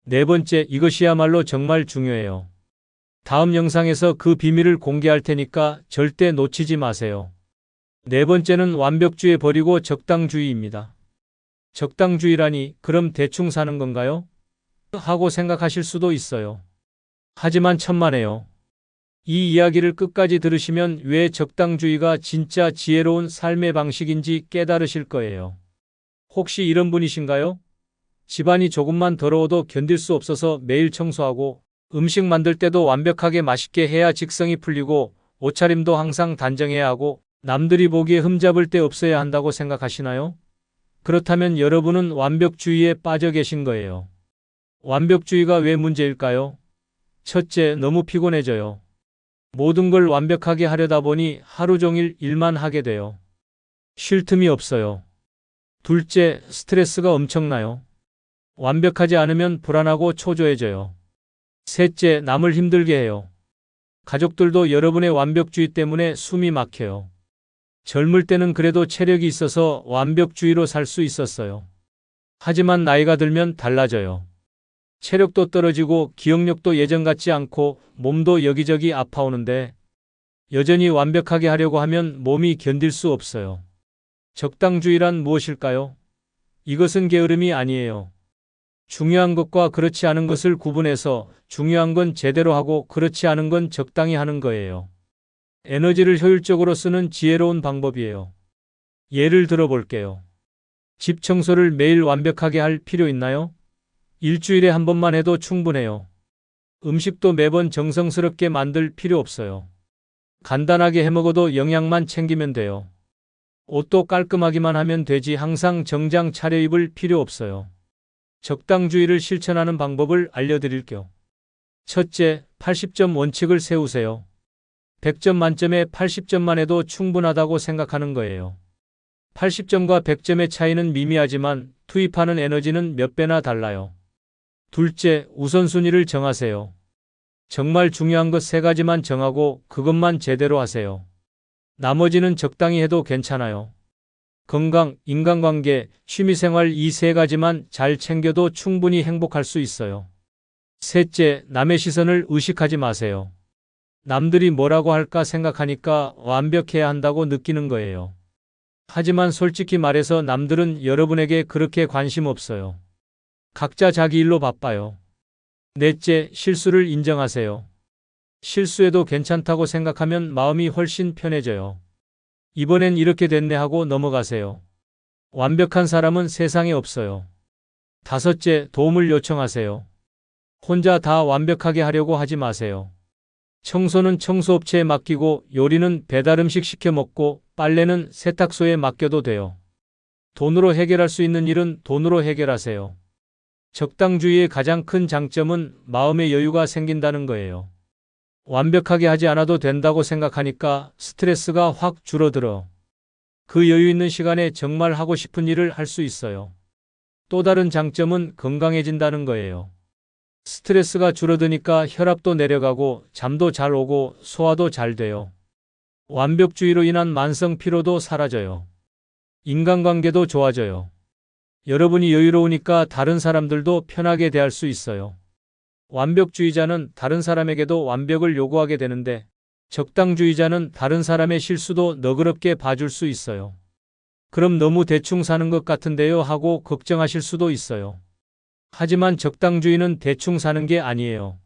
네 번째, 이것이야말로 정말 중요해요. 다음 영상에서 그 비밀을 공개할 테니까 절대 놓치지 마세요. 네 번째는 완벽주의 버리고 적당주의입니다. 적당주의라니 그럼 대충 사는 건가요? 하고 생각하실 수도 있어요. 하지만 천만에요. 이 이야기를 끝까지 들으시면 왜 적당주의가 진짜 지혜로운 삶의 방식인지 깨달으실 거예요. 혹시 이런 분이신가요? 집안이 조금만 더러워도 견딜 수 없어서 매일 청소하고 음식 만들 때도 완벽하게 맛있게 해야 직성이 풀리고 옷차림도 항상 단정해야 하고 남들이 보기에 흠잡을 데 없어야 한다고 생각하시나요? 그렇다면 여러분은 완벽주의에 빠져 계신 거예요. 완벽주의가 왜 문제일까요? 첫째, 너무 피곤해져요. 모든 걸 완벽하게 하려다 보니 하루 종일 일만 하게 돼요. 쉴 틈이 없어요. 둘째, 스트레스가 엄청나요. 완벽하지 않으면 불안하고 초조해져요. 셋째, 남을 힘들게 해요. 가족들도 여러분의 완벽주의 때문에 숨이 막혀요. 젊을 때는 그래도 체력이 있어서 완벽주의로 살 수 있었어요. 하지만 나이가 들면 달라져요. 체력도 떨어지고 기억력도 예전 같지 않고 몸도 여기저기 아파오는데 여전히 완벽하게 하려고 하면 몸이 견딜 수 없어요. 적당주의란 무엇일까요? 이것은 게으름이 아니에요. 중요한 것과 그렇지 않은 것을 구분해서 중요한 건 제대로 하고 그렇지 않은 건 적당히 하는 거예요. 에너지를 효율적으로 쓰는 지혜로운 방법이에요. 예를 들어 볼게요. 집 청소를 매일 완벽하게 할 필요 있나요? 일주일에 한 번만 해도 충분해요. 음식도 매번 정성스럽게 만들 필요 없어요. 간단하게 해먹어도 영양만 챙기면 돼요. 옷도 깔끔하기만 하면 되지 항상 정장 차려입을 필요 없어요. 적당주의를 실천하는 방법을 알려드릴게요. 첫째, 80점 원칙을 세우세요. 100점 만점에 80점만 해도 충분하다고 생각하는 거예요. 80점과 100점의 차이는 미미하지만 투입하는 에너지는 몇 배나 달라요. 둘째, 우선순위를 정하세요. 정말 중요한 것 3가지만 정하고 그것만 제대로 하세요. 나머지는 적당히 해도 괜찮아요. 건강, 인간관계, 취미생활 이 3가지만 잘 챙겨도 충분히 행복할 수 있어요. 셋째, 남의 시선을 의식하지 마세요. 남들이 뭐라고 할까 생각하니까 완벽해야 한다고 느끼는 거예요. 하지만 솔직히 말해서 남들은 여러분에게 그렇게 관심 없어요. 각자 자기 일로 바빠요. 넷째, 실수를 인정하세요. 실수해도 괜찮다고 생각하면 마음이 훨씬 편해져요. 이번엔 이렇게 됐네 하고 넘어가세요. 완벽한 사람은 세상에 없어요. 다섯째, 도움을 요청하세요. 혼자 다 완벽하게 하려고 하지 마세요. 청소는 청소업체에 맡기고 요리는 배달음식 시켜 먹고 빨래는 세탁소에 맡겨도 돼요. 돈으로 해결할 수 있는 일은 돈으로 해결하세요. 적당주의의 가장 큰 장점은 마음의 여유가 생긴다는 거예요. 완벽하게 하지 않아도 된다고 생각하니까 스트레스가 확 줄어들어. 그 여유 있는 시간에 정말 하고 싶은 일을 할 수 있어요. 또 다른 장점은 건강해진다는 거예요. 스트레스가 줄어드니까 혈압도 내려가고 잠도 잘 오고 소화도 잘 돼요. 완벽주의로 인한 만성 피로도 사라져요. 인간관계도 좋아져요. 여러분이 여유로우니까 다른 사람들도 편하게 대할 수 있어요. 완벽주의자는 다른 사람에게도 완벽을 요구하게 되는데 적당주의자는 다른 사람의 실수도 너그럽게 봐줄 수 있어요. 그럼 너무 대충 사는 것 같은데요 하고 걱정하실 수도 있어요. 하지만 적당주의는 대충 사는 게 아니에요.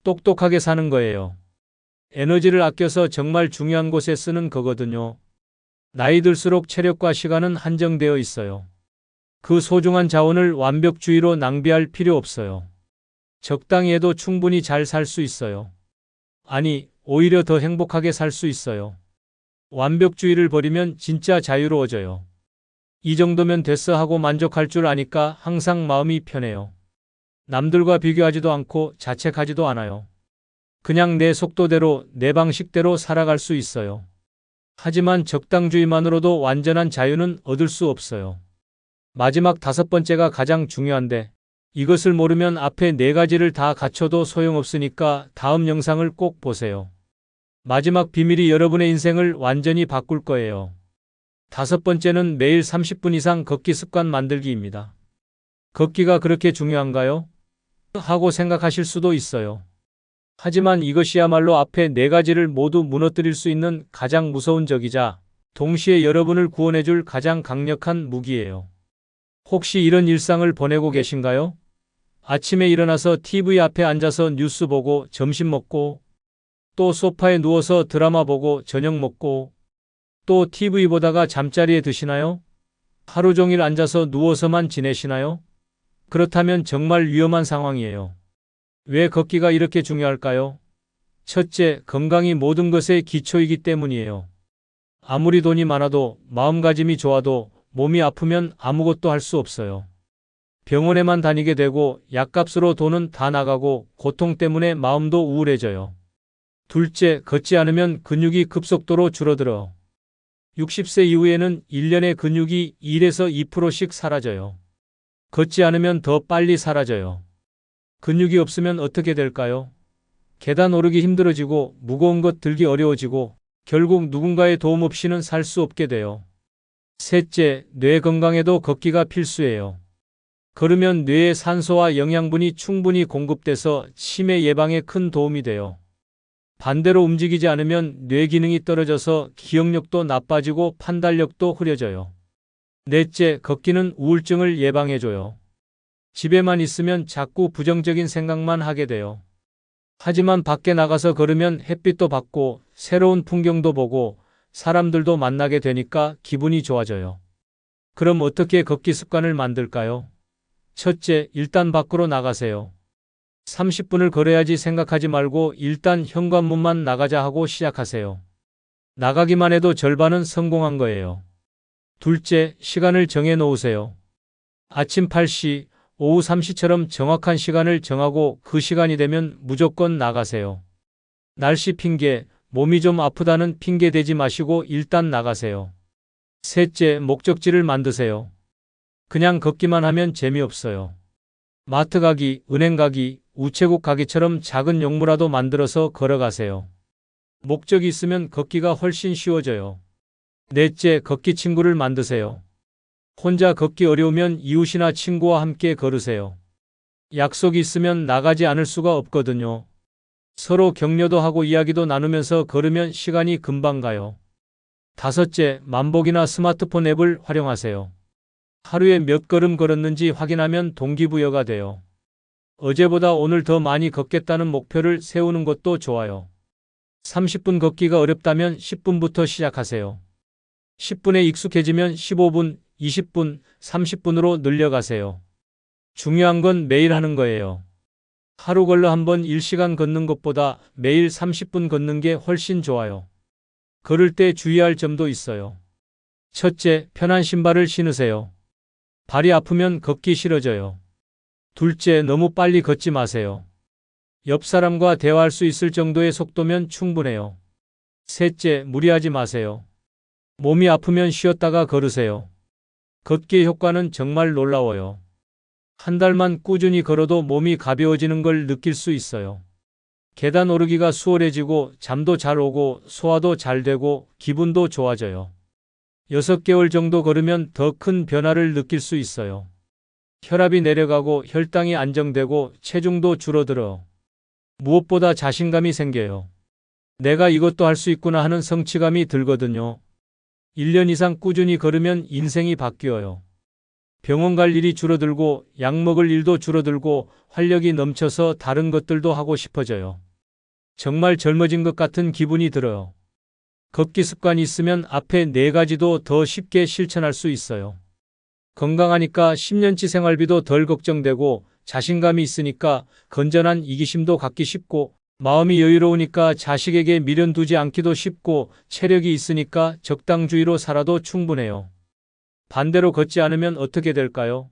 똑똑하게 사는 거예요. 에너지를 아껴서 정말 중요한 곳에 쓰는 거거든요. 나이 들수록 체력과 시간은 한정되어 있어요. 그 소중한 자원을 완벽주의로 낭비할 필요 없어요. 적당히 해도 충분히 잘 살 수 있어요. 아니, 오히려 더 행복하게 살 수 있어요. 완벽주의를 버리면 진짜 자유로워져요. 이 정도면 됐어 하고 만족할 줄 아니까 항상 마음이 편해요. 남들과 비교하지도 않고 자책하지도 않아요. 그냥 내 속도대로 내 방식대로 살아갈 수 있어요. 하지만 적당주의만으로도 완전한 자유는 얻을 수 없어요. 마지막 5번째가 가장 중요한데 이것을 모르면 앞에 4가지를 다 갖춰도 소용없으니까 다음 영상을 꼭 보세요. 마지막 비밀이 여러분의 인생을 완전히 바꿀 거예요. 5번째는 매일 30분 이상 걷기 습관 만들기입니다. 걷기가 그렇게 중요한가요? 하고 생각하실 수도 있어요. 하지만 이것이야말로 앞에 4가지를 모두 무너뜨릴 수 있는 가장 무서운 적이자 동시에 여러분을 구원해줄 가장 강력한 무기예요. 혹시 이런 일상을 보내고 계신가요? 아침에 일어나서 TV 앞에 앉아서 뉴스 보고 점심 먹고 또 소파에 누워서 드라마 보고 저녁 먹고 또 TV 보다가 잠자리에 드시나요? 하루 종일 앉아서 누워서만 지내시나요? 그렇다면 정말 위험한 상황이에요. 왜 걷기가 이렇게 중요할까요? 첫째, 건강이 모든 것의 기초이기 때문이에요. 아무리 돈이 많아도 마음가짐이 좋아도 몸이 아프면 아무것도 할 수 없어요. 병원에만 다니게 되고 약값으로 돈은 다 나가고 고통 때문에 마음도 우울해져요. 둘째, 걷지 않으면 근육이 급속도로 줄어들어. 60세 이후에는 1년의 근육이 1에서 2%씩 사라져요. 걷지 않으면 더 빨리 사라져요. 근육이 없으면 어떻게 될까요? 계단 오르기 힘들어지고 무거운 것 들기 어려워지고 결국 누군가의 도움 없이는 살 수 없게 돼요. 셋째, 뇌 건강에도 걷기가 필수예요. 걸으면 뇌에 산소와 영양분이 충분히 공급돼서 치매 예방에 큰 도움이 돼요. 반대로 움직이지 않으면 뇌 기능이 떨어져서 기억력도 나빠지고 판단력도 흐려져요. 넷째, 걷기는 우울증을 예방해줘요. 집에만 있으면 자꾸 부정적인 생각만 하게 돼요. 하지만 밖에 나가서 걸으면 햇빛도 받고 새로운 풍경도 보고 사람들도 만나게 되니까 기분이 좋아져요. 그럼 어떻게 걷기 습관을 만들까요? 첫째, 일단 밖으로 나가세요. 30분을 걸어야지 생각하지 말고 일단 현관문만 나가자 하고 시작하세요. 나가기만 해도 절반은 성공한 거예요. 둘째, 시간을 정해 놓으세요. 아침 8시, 오후 3시처럼 정확한 시간을 정하고 그 시간이 되면 무조건 나가세요. 날씨 핑계, 몸이 좀 아프다는 핑계 대지 마시고 일단 나가세요. 셋째, 목적지를 만드세요. 그냥 걷기만 하면 재미없어요. 마트 가기, 은행 가기, 우체국 가기처럼 작은 용무라도 만들어서 걸어가세요. 목적이 있으면 걷기가 훨씬 쉬워져요. 넷째, 걷기 친구를 만드세요. 혼자 걷기 어려우면 이웃이나 친구와 함께 걸으세요. 약속이 있으면 나가지 않을 수가 없거든요. 서로 격려도 하고 이야기도 나누면서 걸으면 시간이 금방 가요. 다섯째, 만복이나 스마트폰 앱을 활용하세요. 하루에 몇 걸음 걸었는지 확인하면 동기부여가 돼요. 어제보다 오늘 더 많이 걷겠다는 목표를 세우는 것도 좋아요. 30분 걷기가 어렵다면 10분부터 시작하세요. 10분에 익숙해지면 15분, 20분, 30분으로 늘려가세요. 중요한 건 매일 하는 거예요. 하루 걸러 한번 1시간 걷는 것보다 매일 30분 걷는 게 훨씬 좋아요. 걸을 때 주의할 점도 있어요. 첫째, 편한 신발을 신으세요. 발이 아프면 걷기 싫어져요. 둘째, 너무 빨리 걷지 마세요. 옆 사람과 대화할 수 있을 정도의 속도면 충분해요. 셋째, 무리하지 마세요. 몸이 아프면 쉬었다가 걸으세요. 걷기의 효과는 정말 놀라워요. 한 달만 꾸준히 걸어도 몸이 가벼워지는 걸 느낄 수 있어요. 계단 오르기가 수월해지고 잠도 잘 오고 소화도 잘 되고 기분도 좋아져요. 6개월 정도 걸으면 더 큰 변화를 느낄 수 있어요. 혈압이 내려가고 혈당이 안정되고 체중도 줄어들어. 무엇보다 자신감이 생겨요. 내가 이것도 할 수 있구나 하는 성취감이 들거든요. 1년 이상 꾸준히 걸으면 인생이 바뀌어요. 병원 갈 일이 줄어들고 약 먹을 일도 줄어들고 활력이 넘쳐서 다른 것들도 하고 싶어져요. 정말 젊어진 것 같은 기분이 들어요. 걷기 습관이 있으면 앞에 4가지도 더 쉽게 실천할 수 있어요. 건강하니까 10년치 생활비도 덜 걱정되고 자신감이 있으니까 건전한 이기심도 갖기 쉽고 마음이 여유로우니까 자식에게 미련 두지 않기도 쉽고 체력이 있으니까 적당주의로 살아도 충분해요. 반대로 걷지 않으면 어떻게 될까요?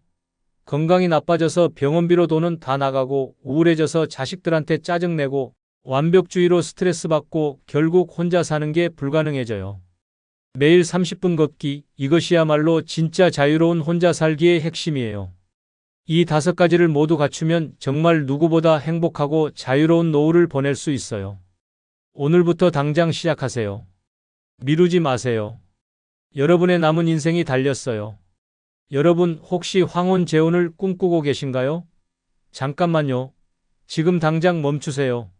건강이 나빠져서 병원비로 돈은 다 나가고 우울해져서 자식들한테 짜증내고 완벽주의로 스트레스 받고 결국 혼자 사는 게 불가능해져요. 매일 30분 걷기, 이것이야말로 진짜 자유로운 혼자 살기의 핵심이에요. 이 5가지를 모두 갖추면 정말 누구보다 행복하고 자유로운 노후를 보낼 수 있어요. 오늘부터 당장 시작하세요. 미루지 마세요. 여러분의 남은 인생이 달렸어요. 여러분 혹시 황혼 재혼을 꿈꾸고 계신가요? 잠깐만요. 지금 당장 멈추세요.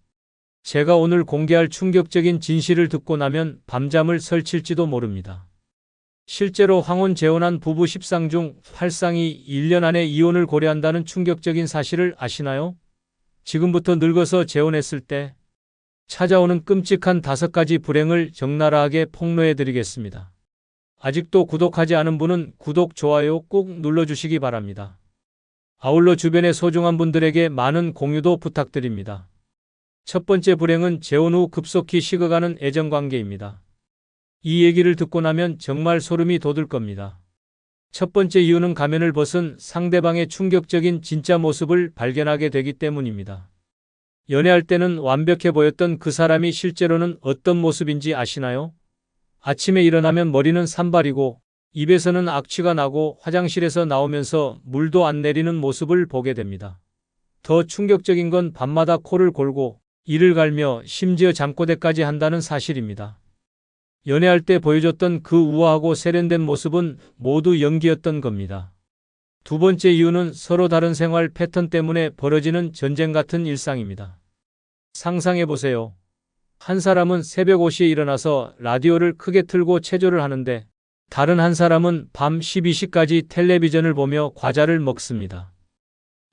제가 오늘 공개할 충격적인 진실을 듣고 나면 밤잠을 설칠지도 모릅니다. 실제로 황혼 재혼한 부부 10상 중 8상이 1년 안에 이혼을 고려한다는 충격적인 사실을 아시나요? 지금부터 늙어서 재혼했을 때 찾아오는 끔찍한 5가지 불행을 적나라하게 폭로해 드리겠습니다. 아직도 구독하지 않은 분은 구독, 좋아요 꾹 눌러주시기 바랍니다. 아울러 주변의 소중한 분들에게 많은 공유도 부탁드립니다. 첫 번째 불행은 재혼 후 급속히 식어가는 애정관계입니다. 이 얘기를 듣고 나면 정말 소름이 돋을 겁니다. 첫 번째 이유는 가면을 벗은 상대방의 충격적인 진짜 모습을 발견하게 되기 때문입니다. 연애할 때는 완벽해 보였던 그 사람이 실제로는 어떤 모습인지 아시나요? 아침에 일어나면 머리는 산발이고 입에서는 악취가 나고 화장실에서 나오면서 물도 안 내리는 모습을 보게 됩니다. 더 충격적인 건 밤마다 코를 골고 이를 갈며 심지어 잠꼬대까지 한다는 사실입니다. 연애할 때 보여줬던 그 우아하고 세련된 모습은 모두 연기였던 겁니다. 두 번째 이유는 서로 다른 생활 패턴 때문에 벌어지는 전쟁 같은 일상입니다. 상상해보세요. 한 사람은 새벽 5시에 일어나서 라디오를 크게 틀고 체조를 하는데 다른 한 사람은 밤 12시까지 텔레비전을 보며 과자를 먹습니다.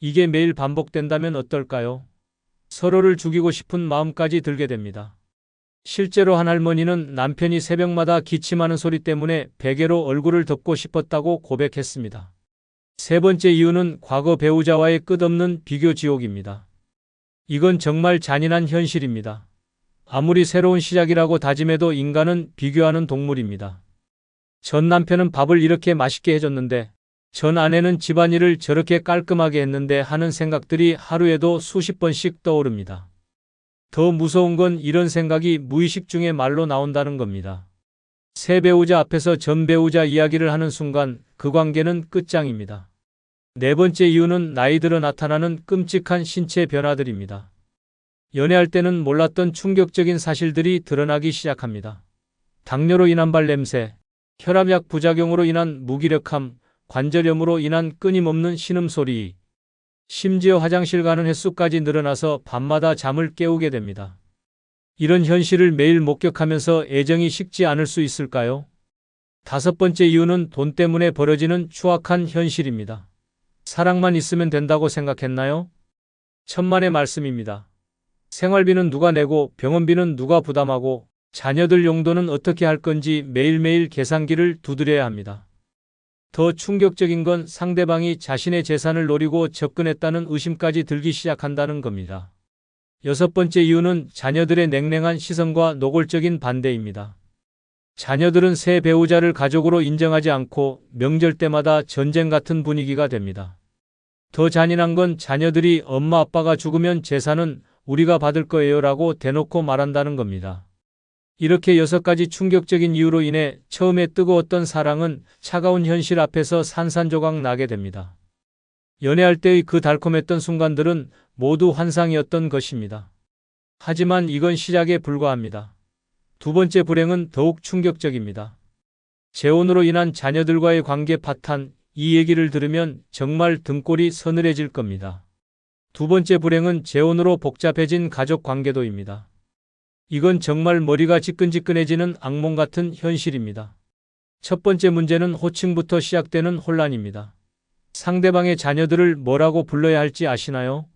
이게 매일 반복된다면 어떨까요? 서로를 죽이고 싶은 마음까지 들게 됩니다. 실제로 한 할머니는 남편이 새벽마다 기침하는 소리 때문에 베개로 얼굴을 덮고 싶었다고 고백했습니다. 세 번째 이유는 과거 배우자와의 끝없는 비교 지옥입니다. 이건 정말 잔인한 현실입니다. 아무리 새로운 시작이라고 다짐해도 인간은 비교하는 동물입니다. 전 남편은 밥을 이렇게 맛있게 해줬는데, 전 아내는 집안일을 저렇게 깔끔하게 했는데 하는 생각들이 하루에도 수십 번씩 떠오릅니다. 더 무서운 건 이런 생각이 무의식 중에 말로 나온다는 겁니다. 새 배우자 앞에서 전 배우자 이야기를 하는 순간 그 관계는 끝장입니다. 네 번째 이유는 나이 들어 나타나는 끔찍한 신체 변화들입니다. 연애할 때는 몰랐던 충격적인 사실들이 드러나기 시작합니다. 당뇨로 인한 발냄새, 혈압약 부작용으로 인한 무기력함, 관절염으로 인한 끊임없는 신음소리, 심지어 화장실 가는 횟수까지 늘어나서 밤마다 잠을 깨우게 됩니다. 이런 현실을 매일 목격하면서 애정이 식지 않을 수 있을까요? 다섯 번째 이유는 돈 때문에 벌어지는 추악한 현실입니다. 사랑만 있으면 된다고 생각했나요? 천만의 말씀입니다. 생활비는 누가 내고 병원비는 누가 부담하고 자녀들 용돈은 어떻게 할 건지 매일매일 계산기를 두드려야 합니다. 더 충격적인 건 상대방이 자신의 재산을 노리고 접근했다는 의심까지 들기 시작한다는 겁니다. 여섯 번째 이유는 자녀들의 냉랭한 시선과 노골적인 반대입니다. 자녀들은 새 배우자를 가족으로 인정하지 않고 명절 때마다 전쟁 같은 분위기가 됩니다. 더 잔인한 건 자녀들이 엄마 아빠가 죽으면 재산은 우리가 받을 거예요 라고 대놓고 말한다는 겁니다. 이렇게 6가지 충격적인 이유로 인해 처음에 뜨거웠던 사랑은 차가운 현실 앞에서 산산조각 나게 됩니다. 연애할 때의 그 달콤했던 순간들은 모두 환상이었던 것입니다. 하지만 이건 시작에 불과합니다. 두 번째 불행은 더욱 충격적입니다. 재혼으로 인한 자녀들과의 관계 파탄, 이 얘기를 들으면 정말 등골이 서늘해질 겁니다. 두 번째 불행은 재혼으로 복잡해진 가족 관계도입니다. 이건 정말 머리가 지끈지끈해지는 악몽 같은 현실입니다. 첫 번째 문제는 호칭부터 시작되는 혼란입니다. 상대방의 자녀들을 뭐라고 불러야 할지 아시나요?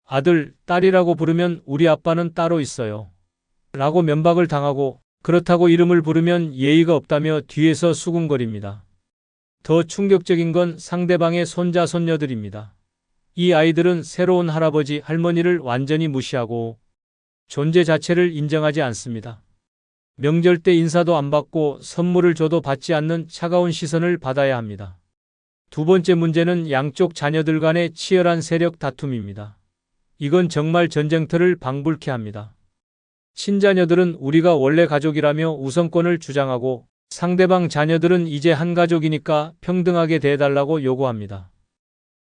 아들, 딸이라고 부르면 우리 아빠는 따로 있어요. 라고 면박을 당하고 그렇다고 이름을 부르면 예의가 없다며 뒤에서 수군거립니다. 더 충격적인 건 상대방의 손자, 손녀들입니다. 이 아이들은 새로운 할아버지, 할머니를 완전히 무시하고 존재 자체를 인정하지 않습니다. 명절 때 인사도 안 받고 선물을 줘도 받지 않는 차가운 시선을 받아야 합니다. 두 번째 문제는 양쪽 자녀들 간의 치열한 세력 다툼입니다. 이건 정말 전쟁터를 방불케 합니다. 친자녀들은 우리가 원래 가족이라며 우선권을 주장하고 상대방 자녀들은 이제 한 가족이니까 평등하게 대해달라고 요구합니다.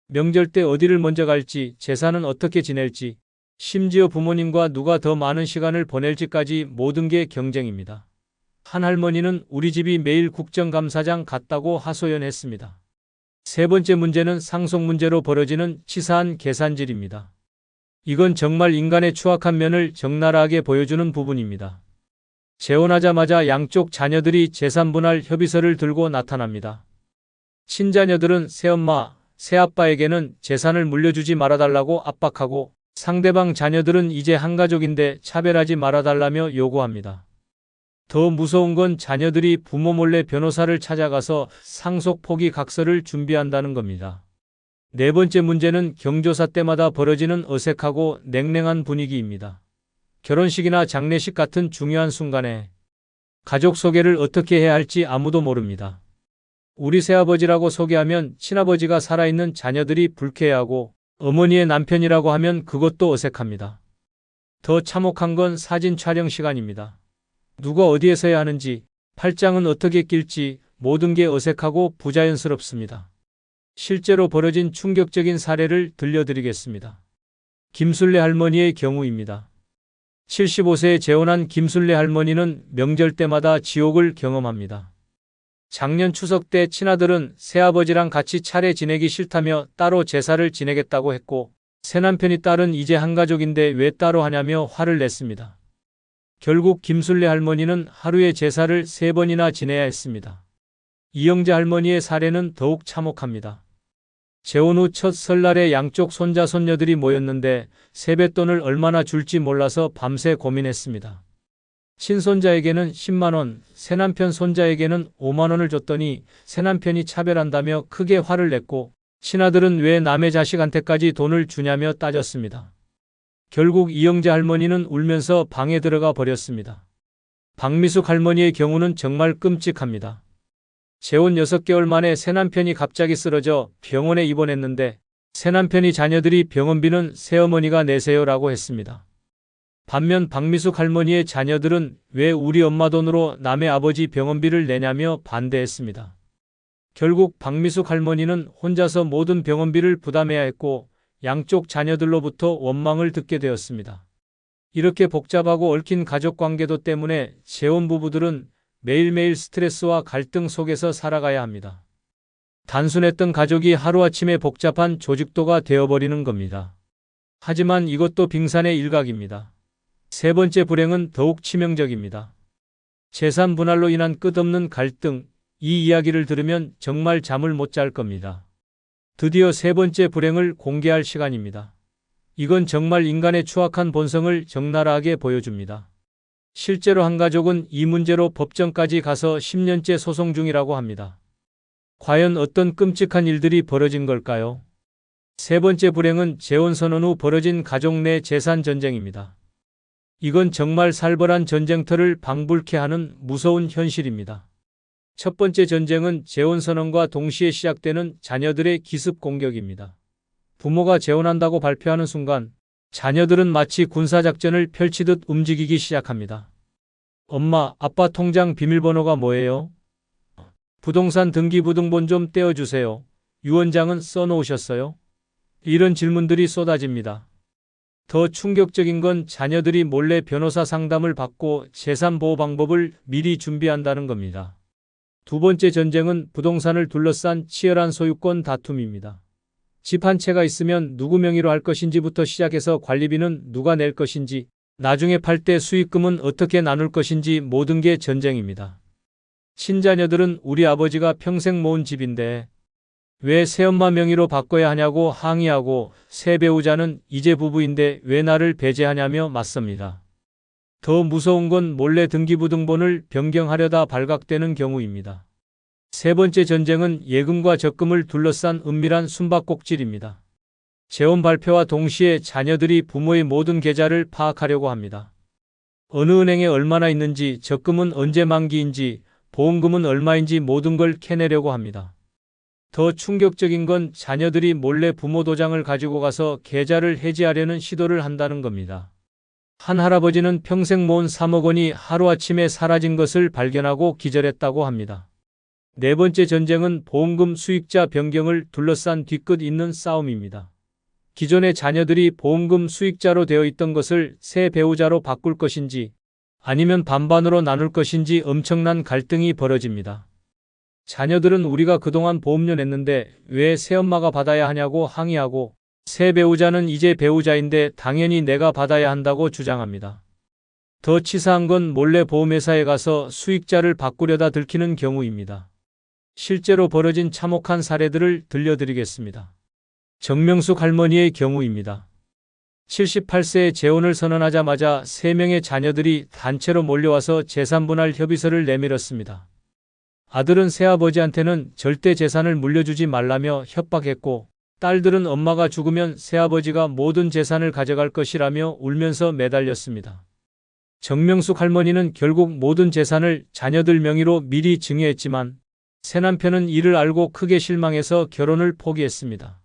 명절 때 어디를 먼저 갈지, 제사는 어떻게 지낼지, 심지어 부모님과 누가 더 많은 시간을 보낼지까지 모든 게 경쟁입니다. 한 할머니는 우리 집이 매일 국정감사장 같다고 하소연했습니다. 세 번째 문제는 상속 문제로 벌어지는 치사한 계산질입니다. 이건 정말 인간의 추악한 면을 적나라하게 보여주는 부분입니다. 재혼하자마자 양쪽 자녀들이 재산분할 협의서를 들고 나타납니다. 친자녀들은 새엄마, 새아빠에게는 재산을 물려주지 말아달라고 압박하고 상대방 자녀들은 이제 한 가족인데 차별하지 말아달라며 요구합니다. 더 무서운 건 자녀들이 부모 몰래 변호사를 찾아가서 상속 포기 각서를 준비한다는 겁니다. 네 번째 문제는 경조사 때마다 벌어지는 어색하고 냉랭한 분위기입니다. 결혼식이나 장례식 같은 중요한 순간에 가족 소개를 어떻게 해야 할지 아무도 모릅니다. 우리 새아버지라고 소개하면 친아버지가 살아있는 자녀들이 불쾌해하고 어머니의 남편이라고 하면 그것도 어색합니다. 더 참혹한 건 사진 촬영 시간입니다. 누가 어디에 서야 하는지, 팔짱은 어떻게 낄지 모든 게 어색하고 부자연스럽습니다. 실제로 벌어진 충격적인 사례를 들려드리겠습니다. 김순례 할머니의 경우입니다. 75세에 재혼한 김순례 할머니는 명절 때마다 지옥을 경험합니다. 작년 추석 때 친아들은 새아버지랑 같이 차례 지내기 싫다며 따로 제사를 지내겠다고 했고 새남편이 딸은 이제 한 가족인데 왜 따로 하냐며 화를 냈습니다. 결국 김순례 할머니는 하루에 제사를 3번이나 지내야 했습니다. 이영자 할머니의 사례는 더욱 참혹합니다. 재혼 후 첫 설날에 양쪽 손자 손녀들이 모였는데 세뱃돈을 얼마나 줄지 몰라서 밤새 고민했습니다. 친손자에게는 10만 원, 새남편 손자에게는 5만 원을 줬더니 새남편이 차별한다며 크게 화를 냈고 친아들은 왜 남의 자식한테까지 돈을 주냐며 따졌습니다. 결국 이영자 할머니는 울면서 방에 들어가 버렸습니다. 박미숙 할머니의 경우는 정말 끔찍합니다. 재혼 6개월 만에 새남편이 갑자기 쓰러져 병원에 입원했는데 새남편이 자녀들이 병원비는 새어머니가 내세요라고 했습니다. 반면 박미숙 할머니의 자녀들은 왜 우리 엄마 돈으로 남의 아버지 병원비를 내냐며 반대했습니다. 결국 박미숙 할머니는 혼자서 모든 병원비를 부담해야 했고 양쪽 자녀들로부터 원망을 듣게 되었습니다. 이렇게 복잡하고 얽힌 가족관계도 때문에 재혼 부부들은 매일매일 스트레스와 갈등 속에서 살아가야 합니다. 단순했던 가족이 하루아침에 복잡한 조직도가 되어버리는 겁니다. 하지만 이것도 빙산의 일각입니다. 세 번째 불행은 더욱 치명적입니다. 재산 분할로 인한 끝없는 갈등, 이 이야기를 들으면 정말 잠을 못 잘 겁니다. 드디어 세 번째 불행을 공개할 시간입니다. 이건 정말 인간의 추악한 본성을 적나라하게 보여줍니다. 실제로 한 가족은 이 문제로 법정까지 가서 10년째 소송 중이라고 합니다. 과연 어떤 끔찍한 일들이 벌어진 걸까요? 세 번째 불행은 재혼 선언 후 벌어진 가족 내 재산 전쟁입니다. 이건 정말 살벌한 전쟁터를 방불케 하는 무서운 현실입니다. 첫 번째 전쟁은 재혼 선언과 동시에 시작되는 자녀들의 기습 공격입니다. 부모가 재혼한다고 발표하는 순간 자녀들은 마치 군사작전을 펼치듯 움직이기 시작합니다. 엄마, 아빠 통장 비밀번호가 뭐예요? 부동산 등기부등본 좀 떼어주세요. 유언장은 써놓으셨어요? 이런 질문들이 쏟아집니다. 더 충격적인 건 자녀들이 몰래 변호사 상담을 받고 재산 보호 방법을 미리 준비한다는 겁니다. 두 번째 전쟁은 부동산을 둘러싼 치열한 소유권 다툼입니다. 집 한 채가 있으면 누구 명의로 할 것인지부터 시작해서 관리비는 누가 낼 것인지, 나중에 팔 때 수익금은 어떻게 나눌 것인지 모든 게 전쟁입니다. 친자녀들은 우리 아버지가 평생 모은 집인데 왜 새엄마 명의로 바꿔야 하냐고 항의하고 새 배우자는 이제 부부인데 왜 나를 배제하냐며 맞섭니다. 더 무서운 건 몰래 등기부등본을 변경하려다 발각되는 경우입니다. 세 번째 전쟁은 예금과 적금을 둘러싼 은밀한 숨바꼭질입니다. 재혼 발표와 동시에 자녀들이 부모의 모든 계좌를 파악하려고 합니다. 어느 은행에 얼마나 있는지, 적금은 언제 만기인지, 보험금은 얼마인지 모든 걸 캐내려고 합니다. 더 충격적인 건 자녀들이 몰래 부모 도장을 가지고 가서 계좌를 해지하려는 시도를 한다는 겁니다. 한 할아버지는 평생 모은 3억 원이 하루아침에 사라진 것을 발견하고 기절했다고 합니다. 네 번째 전쟁은 보험금 수익자 변경을 둘러싼 뒤끝 있는 싸움입니다. 기존의 자녀들이 보험금 수익자로 되어 있던 것을 새 배우자로 바꿀 것인지 아니면 반반으로 나눌 것인지 엄청난 갈등이 벌어집니다. 자녀들은 우리가 그동안 보험료 냈는데 왜 새엄마가 받아야 하냐고 항의하고 새 배우자는 이제 배우자인데 당연히 내가 받아야 한다고 주장합니다. 더 치사한 건 몰래 보험회사에 가서 수익자를 바꾸려다 들키는 경우입니다. 실제로 벌어진 참혹한 사례들을 들려드리겠습니다. 정명숙 할머니의 경우입니다. 78세에 재혼을 선언하자마자 3명의 자녀들이 단체로 몰려와서 재산분할 협의서를 내밀었습니다. 아들은 새아버지한테는 절대 재산을 물려주지 말라며 협박했고 딸들은 엄마가 죽으면 새아버지가 모든 재산을 가져갈 것이라며 울면서 매달렸습니다. 정명숙 할머니는 결국 모든 재산을 자녀들 명의로 미리 증여했지만 새남편은 이를 알고 크게 실망해서 결혼을 포기했습니다.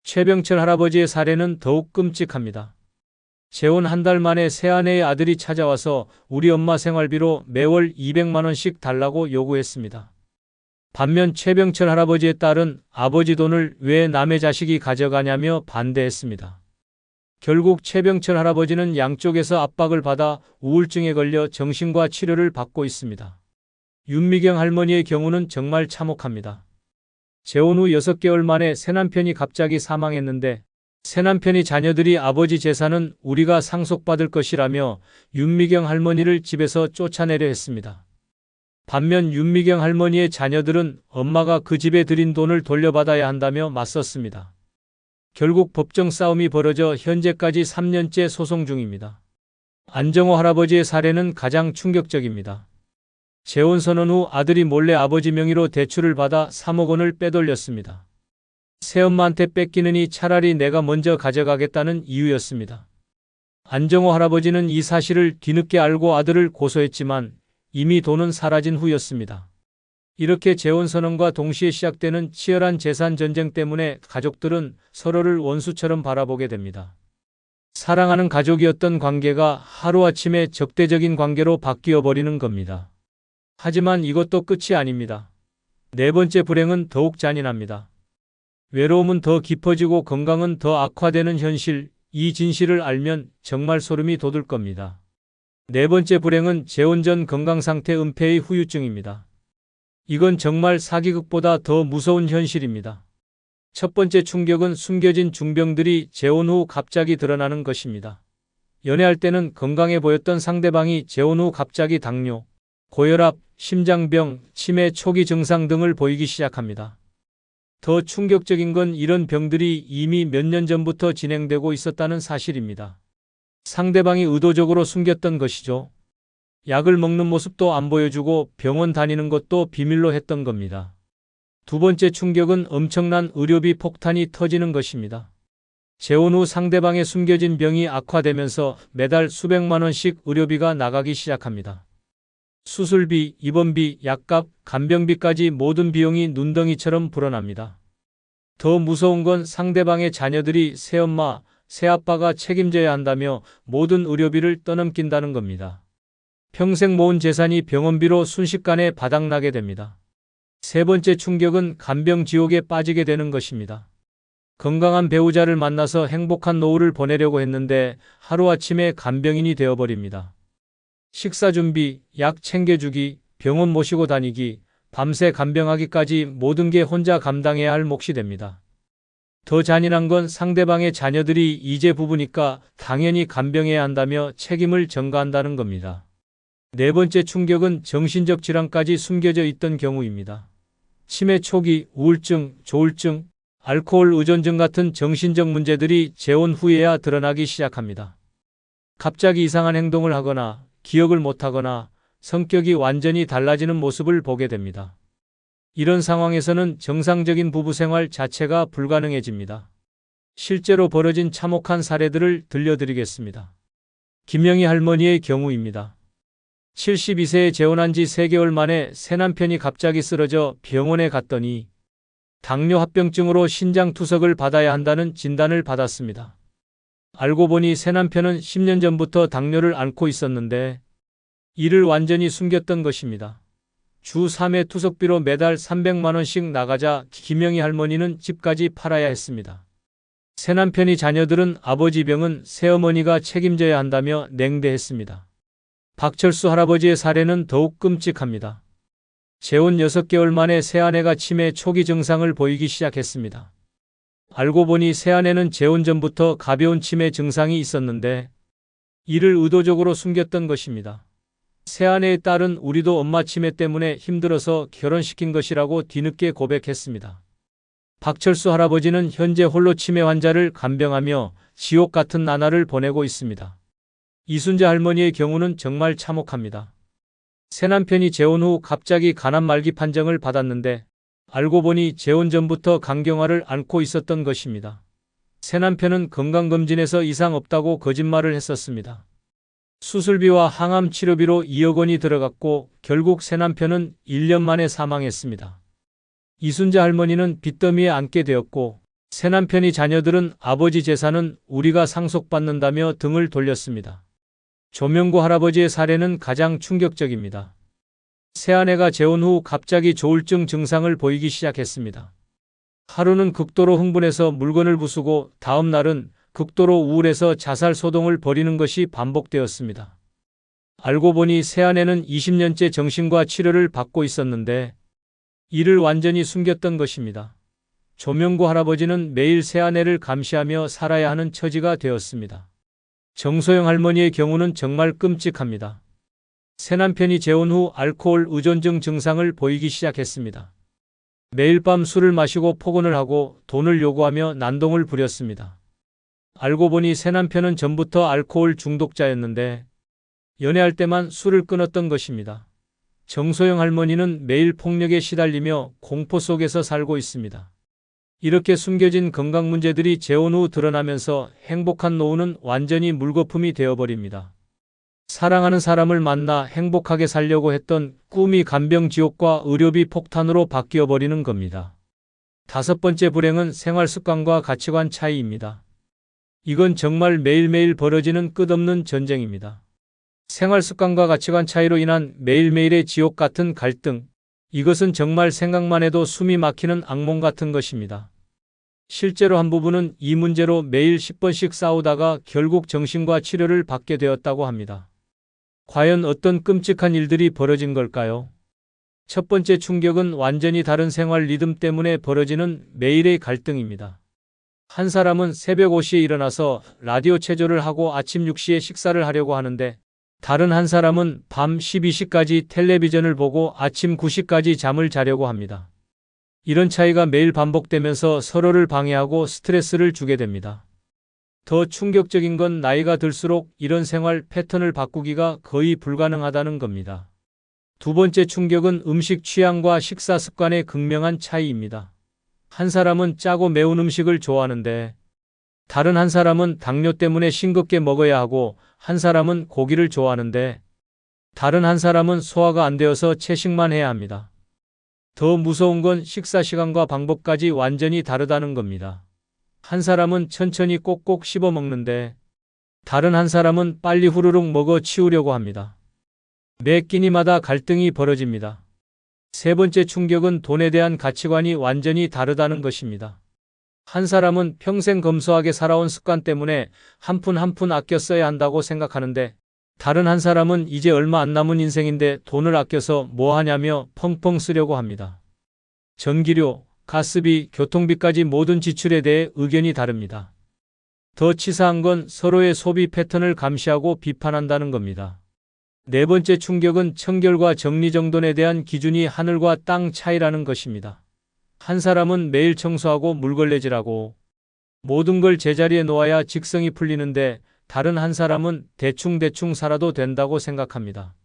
최병철 할아버지의 사례는 더욱 끔찍합니다. 재혼 한 달 만에 새아내의 아들이 찾아와서 우리 엄마 생활비로 매월 200만 원씩 달라고 요구했습니다. 반면 최병철 할아버지의 딸은 아버지 돈을 왜 남의 자식이 가져가냐며 반대했습니다. 결국 최병철 할아버지는 양쪽에서 압박을 받아 우울증에 걸려 정신과 치료를 받고 있습니다. 윤미경 할머니의 경우는 정말 참혹합니다. 재혼 후 6개월 만에 새남편이 갑자기 사망했는데 새남편이 자녀들이 아버지 재산은 우리가 상속받을 것이라며 윤미경 할머니를 집에서 쫓아내려 했습니다. 반면 윤미경 할머니의 자녀들은 엄마가 그 집에 들인 돈을 돌려받아야 한다며 맞섰습니다. 결국 법정 싸움이 벌어져 현재까지 3년째 소송 중입니다. 안정호 할아버지의 사례는 가장 충격적입니다. 재혼 선언 후 아들이 몰래 아버지 명의로 대출을 받아 3억 원을 빼돌렸습니다. 새엄마한테 뺏기느니 차라리 내가 먼저 가져가겠다는 이유였습니다. 안정호 할아버지는 이 사실을 뒤늦게 알고 아들을 고소했지만 이미 돈은 사라진 후였습니다. 이렇게 재혼 선언과 동시에 시작되는 치열한 재산 전쟁 때문에 가족들은 서로를 원수처럼 바라보게 됩니다. 사랑하는 가족이었던 관계가 하루아침에 적대적인 관계로 바뀌어 버리는 겁니다. 하지만 이것도 끝이 아닙니다. 네 번째 불행은 더욱 잔인합니다. 외로움은 더 깊어지고 건강은 더 악화되는 현실, 이 진실을 알면 정말 소름이 돋을 겁니다. 네 번째 불행은 재혼 전 건강상태 은폐의 후유증입니다. 이건 정말 사기극보다 더 무서운 현실입니다. 첫 번째 충격은 숨겨진 중병들이 재혼 후 갑자기 드러나는 것입니다. 연애할 때는 건강해 보였던 상대방이 재혼 후 갑자기 당뇨, 고혈압, 심장병, 치매 초기 증상 등을 보이기 시작합니다. 더 충격적인 건 이런 병들이 이미 몇 년 전부터 진행되고 있었다는 사실입니다. 상대방이 의도적으로 숨겼던 것이죠. 약을 먹는 모습도 안 보여주고 병원 다니는 것도 비밀로 했던 겁니다. 두 번째 충격은 엄청난 의료비 폭탄이 터지는 것입니다. 재혼 후 상대방의 숨겨진 병이 악화되면서 매달 수백만 원씩 의료비가 나가기 시작합니다. 수술비, 입원비, 약값, 간병비까지 모든 비용이 눈덩이처럼 불어납니다. 더 무서운 건 상대방의 자녀들이 새엄마, 새아빠가 책임져야 한다며 모든 의료비를 떠넘긴다는 겁니다. 평생 모은 재산이 병원비로 순식간에 바닥나게 됩니다. 세 번째 충격은 간병 지옥에 빠지게 되는 것입니다. 건강한 배우자를 만나서 행복한 노후를 보내려고 했는데 하루아침에 간병인이 되어버립니다. 식사 준비, 약 챙겨주기, 병원 모시고 다니기, 밤새 간병하기까지 모든 게 혼자 감당해야 할 몫이 됩니다. 더 잔인한 건 상대방의 자녀들이 이제 부부니까 당연히 간병해야 한다며 책임을 전가한다는 겁니다. 네 번째 충격은 정신적 질환까지 숨겨져 있던 경우입니다. 치매 초기, 우울증, 조울증, 알코올 의존증 같은 정신적 문제들이 재혼 후에야 드러나기 시작합니다. 갑자기 이상한 행동을 하거나 기억을 못하거나 성격이 완전히 달라지는 모습을 보게 됩니다. 이런 상황에서는 정상적인 부부 생활 자체가 불가능해집니다. 실제로 벌어진 참혹한 사례들을 들려드리겠습니다. 김영희 할머니의 경우입니다. 72세에 재혼한 지 3개월 만에 새남편이 갑자기 쓰러져 병원에 갔더니 당뇨 합병증으로 신장 투석을 받아야 한다는 진단을 받았습니다. 알고 보니 새남편은 10년 전부터 당뇨를 앓고 있었는데 이를 완전히 숨겼던 것입니다. 주 3회 투석비로 매달 300만 원씩 나가자 김영희 할머니는 집까지 팔아야 했습니다. 새남편이 자녀들은 아버지 병은 새어머니가 책임져야 한다며 냉대했습니다. 박철수 할아버지의 사례는 더욱 끔찍합니다. 재혼 6개월 만에 새아내가 치매 초기 증상을 보이기 시작했습니다. 알고 보니 새아내는 재혼 전부터 가벼운 치매 증상이 있었는데 이를 의도적으로 숨겼던 것입니다. 새아내의 딸은 우리도 엄마 치매 때문에 힘들어서 결혼시킨 것이라고 뒤늦게 고백했습니다. 박철수 할아버지는 현재 홀로 치매 환자를 간병하며 지옥 같은 나날을 보내고 있습니다. 이순재 할머니의 경우는 정말 참혹합니다. 새남편이 재혼 후 갑자기 간암 말기 판정을 받았는데 알고 보니 재혼 전부터 간경화를 앓고 있었던 것입니다. 새남편은 건강검진에서 이상 없다고 거짓말을 했었습니다. 수술비와 항암 치료비로 2억 원이 들어갔고 결국 새남편은 1년 만에 사망했습니다. 이순재 할머니는 빚더미에 앉게 되었고 새남편이 자녀들은 아버지 재산은 우리가 상속받는다며 등을 돌렸습니다. 조명구 할아버지의 사례는 가장 충격적입니다. 새아내가 재혼 후 갑자기 조울증 증상을 보이기 시작했습니다. 하루는 극도로 흥분해서 물건을 부수고 다음 날은 극도로 우울해서 자살 소동을 벌이는 것이 반복되었습니다. 알고 보니 새아내는 20년째 정신과 치료를 받고 있었는데 이를 완전히 숨겼던 것입니다. 조명구 할아버지는 매일 새아내를 감시하며 살아야 하는 처지가 되었습니다. 정소영 할머니의 경우는 정말 끔찍합니다. 새남편이 재혼 후 알코올 의존증 증상을 보이기 시작했습니다. 매일 밤 술을 마시고 폭언을 하고 돈을 요구하며 난동을 부렸습니다. 알고 보니 새남편은 전부터 알코올 중독자였는데 연애할 때만 술을 끊었던 것입니다. 정소영 할머니는 매일 폭력에 시달리며 공포 속에서 살고 있습니다. 이렇게 숨겨진 건강 문제들이 재혼 후 드러나면서 행복한 노후는 완전히 물거품이 되어버립니다. 사랑하는 사람을 만나 행복하게 살려고 했던 꿈이 간병지옥과 의료비 폭탄으로 바뀌어버리는 겁니다. 5번째 불행은 생활습관과 가치관 차이입니다. 이건 정말 매일매일 벌어지는 끝없는 전쟁입니다. 생활습관과 가치관 차이로 인한 매일매일의 지옥 같은 갈등, 이것은 정말 생각만 해도 숨이 막히는 악몽 같은 것입니다. 실제로 한 부부는 이 문제로 매일 10번씩 싸우다가 결국 정신과 치료를 받게 되었다고 합니다. 과연 어떤 끔찍한 일들이 벌어진 걸까요? 첫 번째 충격은 완전히 다른 생활 리듬 때문에 벌어지는 매일의 갈등입니다. 한 사람은 새벽 5시에 일어나서 라디오 체조를 하고 아침 6시에 식사를 하려고 하는데 다른 한 사람은 밤 12시까지 텔레비전을 보고 아침 9시까지 잠을 자려고 합니다. 이런 차이가 매일 반복되면서 서로를 방해하고 스트레스를 주게 됩니다. 더 충격적인 건 나이가 들수록 이런 생활 패턴을 바꾸기가 거의 불가능하다는 겁니다. 두 번째 충격은 음식 취향과 식사 습관의 극명한 차이입니다. 한 사람은 짜고 매운 음식을 좋아하는데 다른 한 사람은 당뇨 때문에 싱겁게 먹어야 하고 한 사람은 고기를 좋아하는데 다른 한 사람은 소화가 안 되어서 채식만 해야 합니다. 더 무서운 건 식사 시간과 방법까지 완전히 다르다는 겁니다. 한 사람은 천천히 꼭꼭 씹어 먹는데 다른 한 사람은 빨리 후루룩 먹어 치우려고 합니다. 매 끼니마다 갈등이 벌어집니다. 세 번째 충격은 돈에 대한 가치관이 완전히 다르다는 것입니다. 한 사람은 평생 검소하게 살아온 습관 때문에 한 푼 한 푼 아껴 써야 한다고 생각하는데 다른 한 사람은 이제 얼마 안 남은 인생인데 돈을 아껴서 뭐 하냐며 펑펑 쓰려고 합니다. 전기료, 가스비, 교통비까지 모든 지출에 대해 의견이 다릅니다. 더 치사한 건 서로의 소비 패턴을 감시하고 비판한다는 겁니다. 네 번째 충격은 청결과 정리정돈에 대한 기준이 하늘과 땅 차이라는 것입니다. 한 사람은 매일 청소하고 물걸레질하고 모든 걸 제자리에 놓아야 직성이 풀리는데 다른 한 사람은 대충대충 살아도 된다고 생각합니다.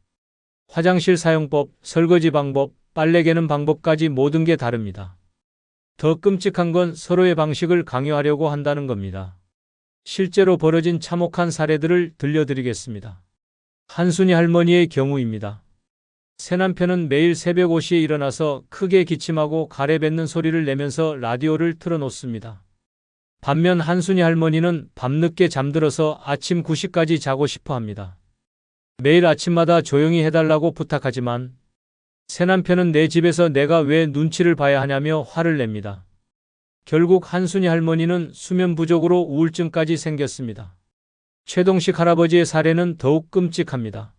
화장실 사용법, 설거지 방법, 빨래 개는 방법까지 모든 게 다릅니다. 더 끔찍한 건 서로의 방식을 강요하려고 한다는 겁니다. 실제로 벌어진 참혹한 사례들을 들려드리겠습니다. 한순이 할머니의 경우입니다. 새남편은 매일 새벽 5시에 일어나서 크게 기침하고 가래 뱉는 소리를 내면서 라디오를 틀어놓습니다. 반면 한순이 할머니는 밤늦게 잠들어서 아침 9시까지 자고 싶어 합니다. 매일 아침마다 조용히 해달라고 부탁하지만 새남편은 내 집에서 내가 왜 눈치를 봐야 하냐며 화를 냅니다. 결국 한순이 할머니는 수면 부족으로 우울증까지 생겼습니다. 최동식 할아버지의 사례는 더욱 끔찍합니다.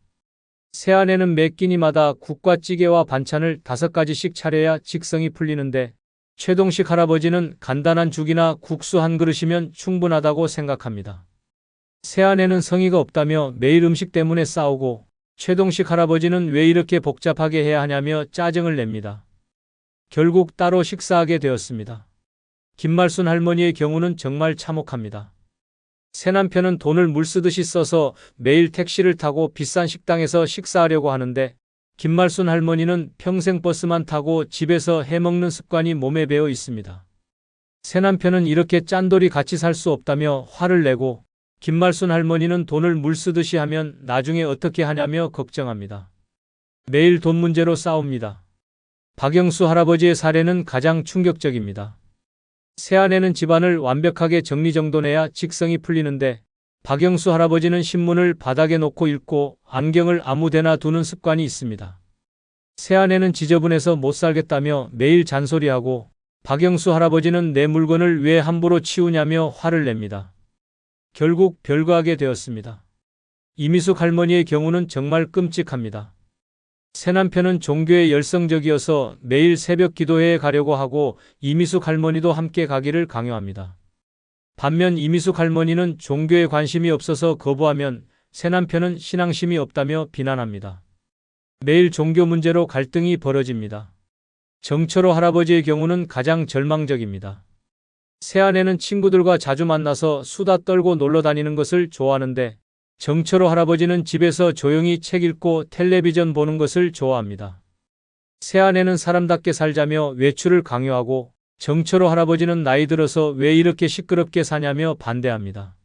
새아내는 매 끼니마다 국과 찌개와 반찬을 5가지씩 차려야 직성이 풀리는데 최동식 할아버지는 간단한 죽이나 국수 한 그릇이면 충분하다고 생각합니다. 새아내는 성의가 없다며 매일 음식 때문에 싸우고 최동식 할아버지는 왜 이렇게 복잡하게 해야 하냐며 짜증을 냅니다. 결국 따로 식사하게 되었습니다. 김말순 할머니의 경우는 정말 참혹합니다. 새남편은 돈을 물쓰듯이 써서 매일 택시를 타고 비싼 식당에서 식사하려고 하는데 김말순 할머니는 평생 버스만 타고 집에서 해먹는 습관이 몸에 배어 있습니다. 새남편은 이렇게 짠돌이 같이 살 수 없다며 화를 내고 김말순 할머니는 돈을 물쓰듯이 하면 나중에 어떻게 하냐며 걱정합니다. 매일 돈 문제로 싸웁니다. 박영수 할아버지의 사례는 가장 충격적입니다. 새아내는 집안을 완벽하게 정리정돈해야 직성이 풀리는데 박영수 할아버지는 신문을 바닥에 놓고 읽고 안경을 아무데나 두는 습관이 있습니다. 새아내는 지저분해서 못 살겠다며 매일 잔소리하고 박영수 할아버지는 내 물건을 왜 함부로 치우냐며 화를 냅니다. 결국 별거하게 되었습니다. 이미숙 할머니의 경우는 정말 끔찍합니다. 새남편은 종교에 열성적이어서 매일 새벽 기도회에 가려고 하고 이미숙 할머니도 함께 가기를 강요합니다. 반면 이미숙 할머니는 종교에 관심이 없어서 거부하면 새남편은 신앙심이 없다며 비난합니다. 매일 종교 문제로 갈등이 벌어집니다. 정철호 할아버지의 경우는 가장 절망적입니다. 새아내는 친구들과 자주 만나서 수다 떨고 놀러 다니는 것을 좋아하는데 정철호 할아버지는 집에서 조용히 책 읽고 텔레비전 보는 것을 좋아합니다. 새아내는 사람답게 살자며 외출을 강요하고 정철호 할아버지는 나이 들어서 왜 이렇게 시끄럽게 사냐며 반대합니다.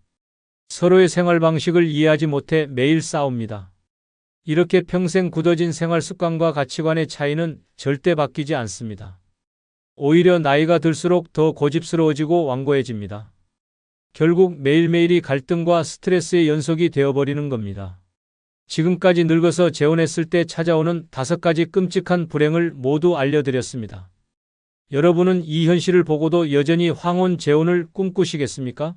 서로의 생활 방식을 이해하지 못해 매일 싸웁니다. 이렇게 평생 굳어진 생활 습관과 가치관의 차이는 절대 바뀌지 않습니다. 오히려 나이가 들수록 더 고집스러워지고 완고해집니다. 결국 매일매일이 갈등과 스트레스의 연속이 되어버리는 겁니다. 지금까지 늙어서 재혼했을 때 찾아오는 5가지 끔찍한 불행을 모두 알려드렸습니다. 여러분은 이 현실을 보고도 여전히 황혼 재혼을 꿈꾸시겠습니까?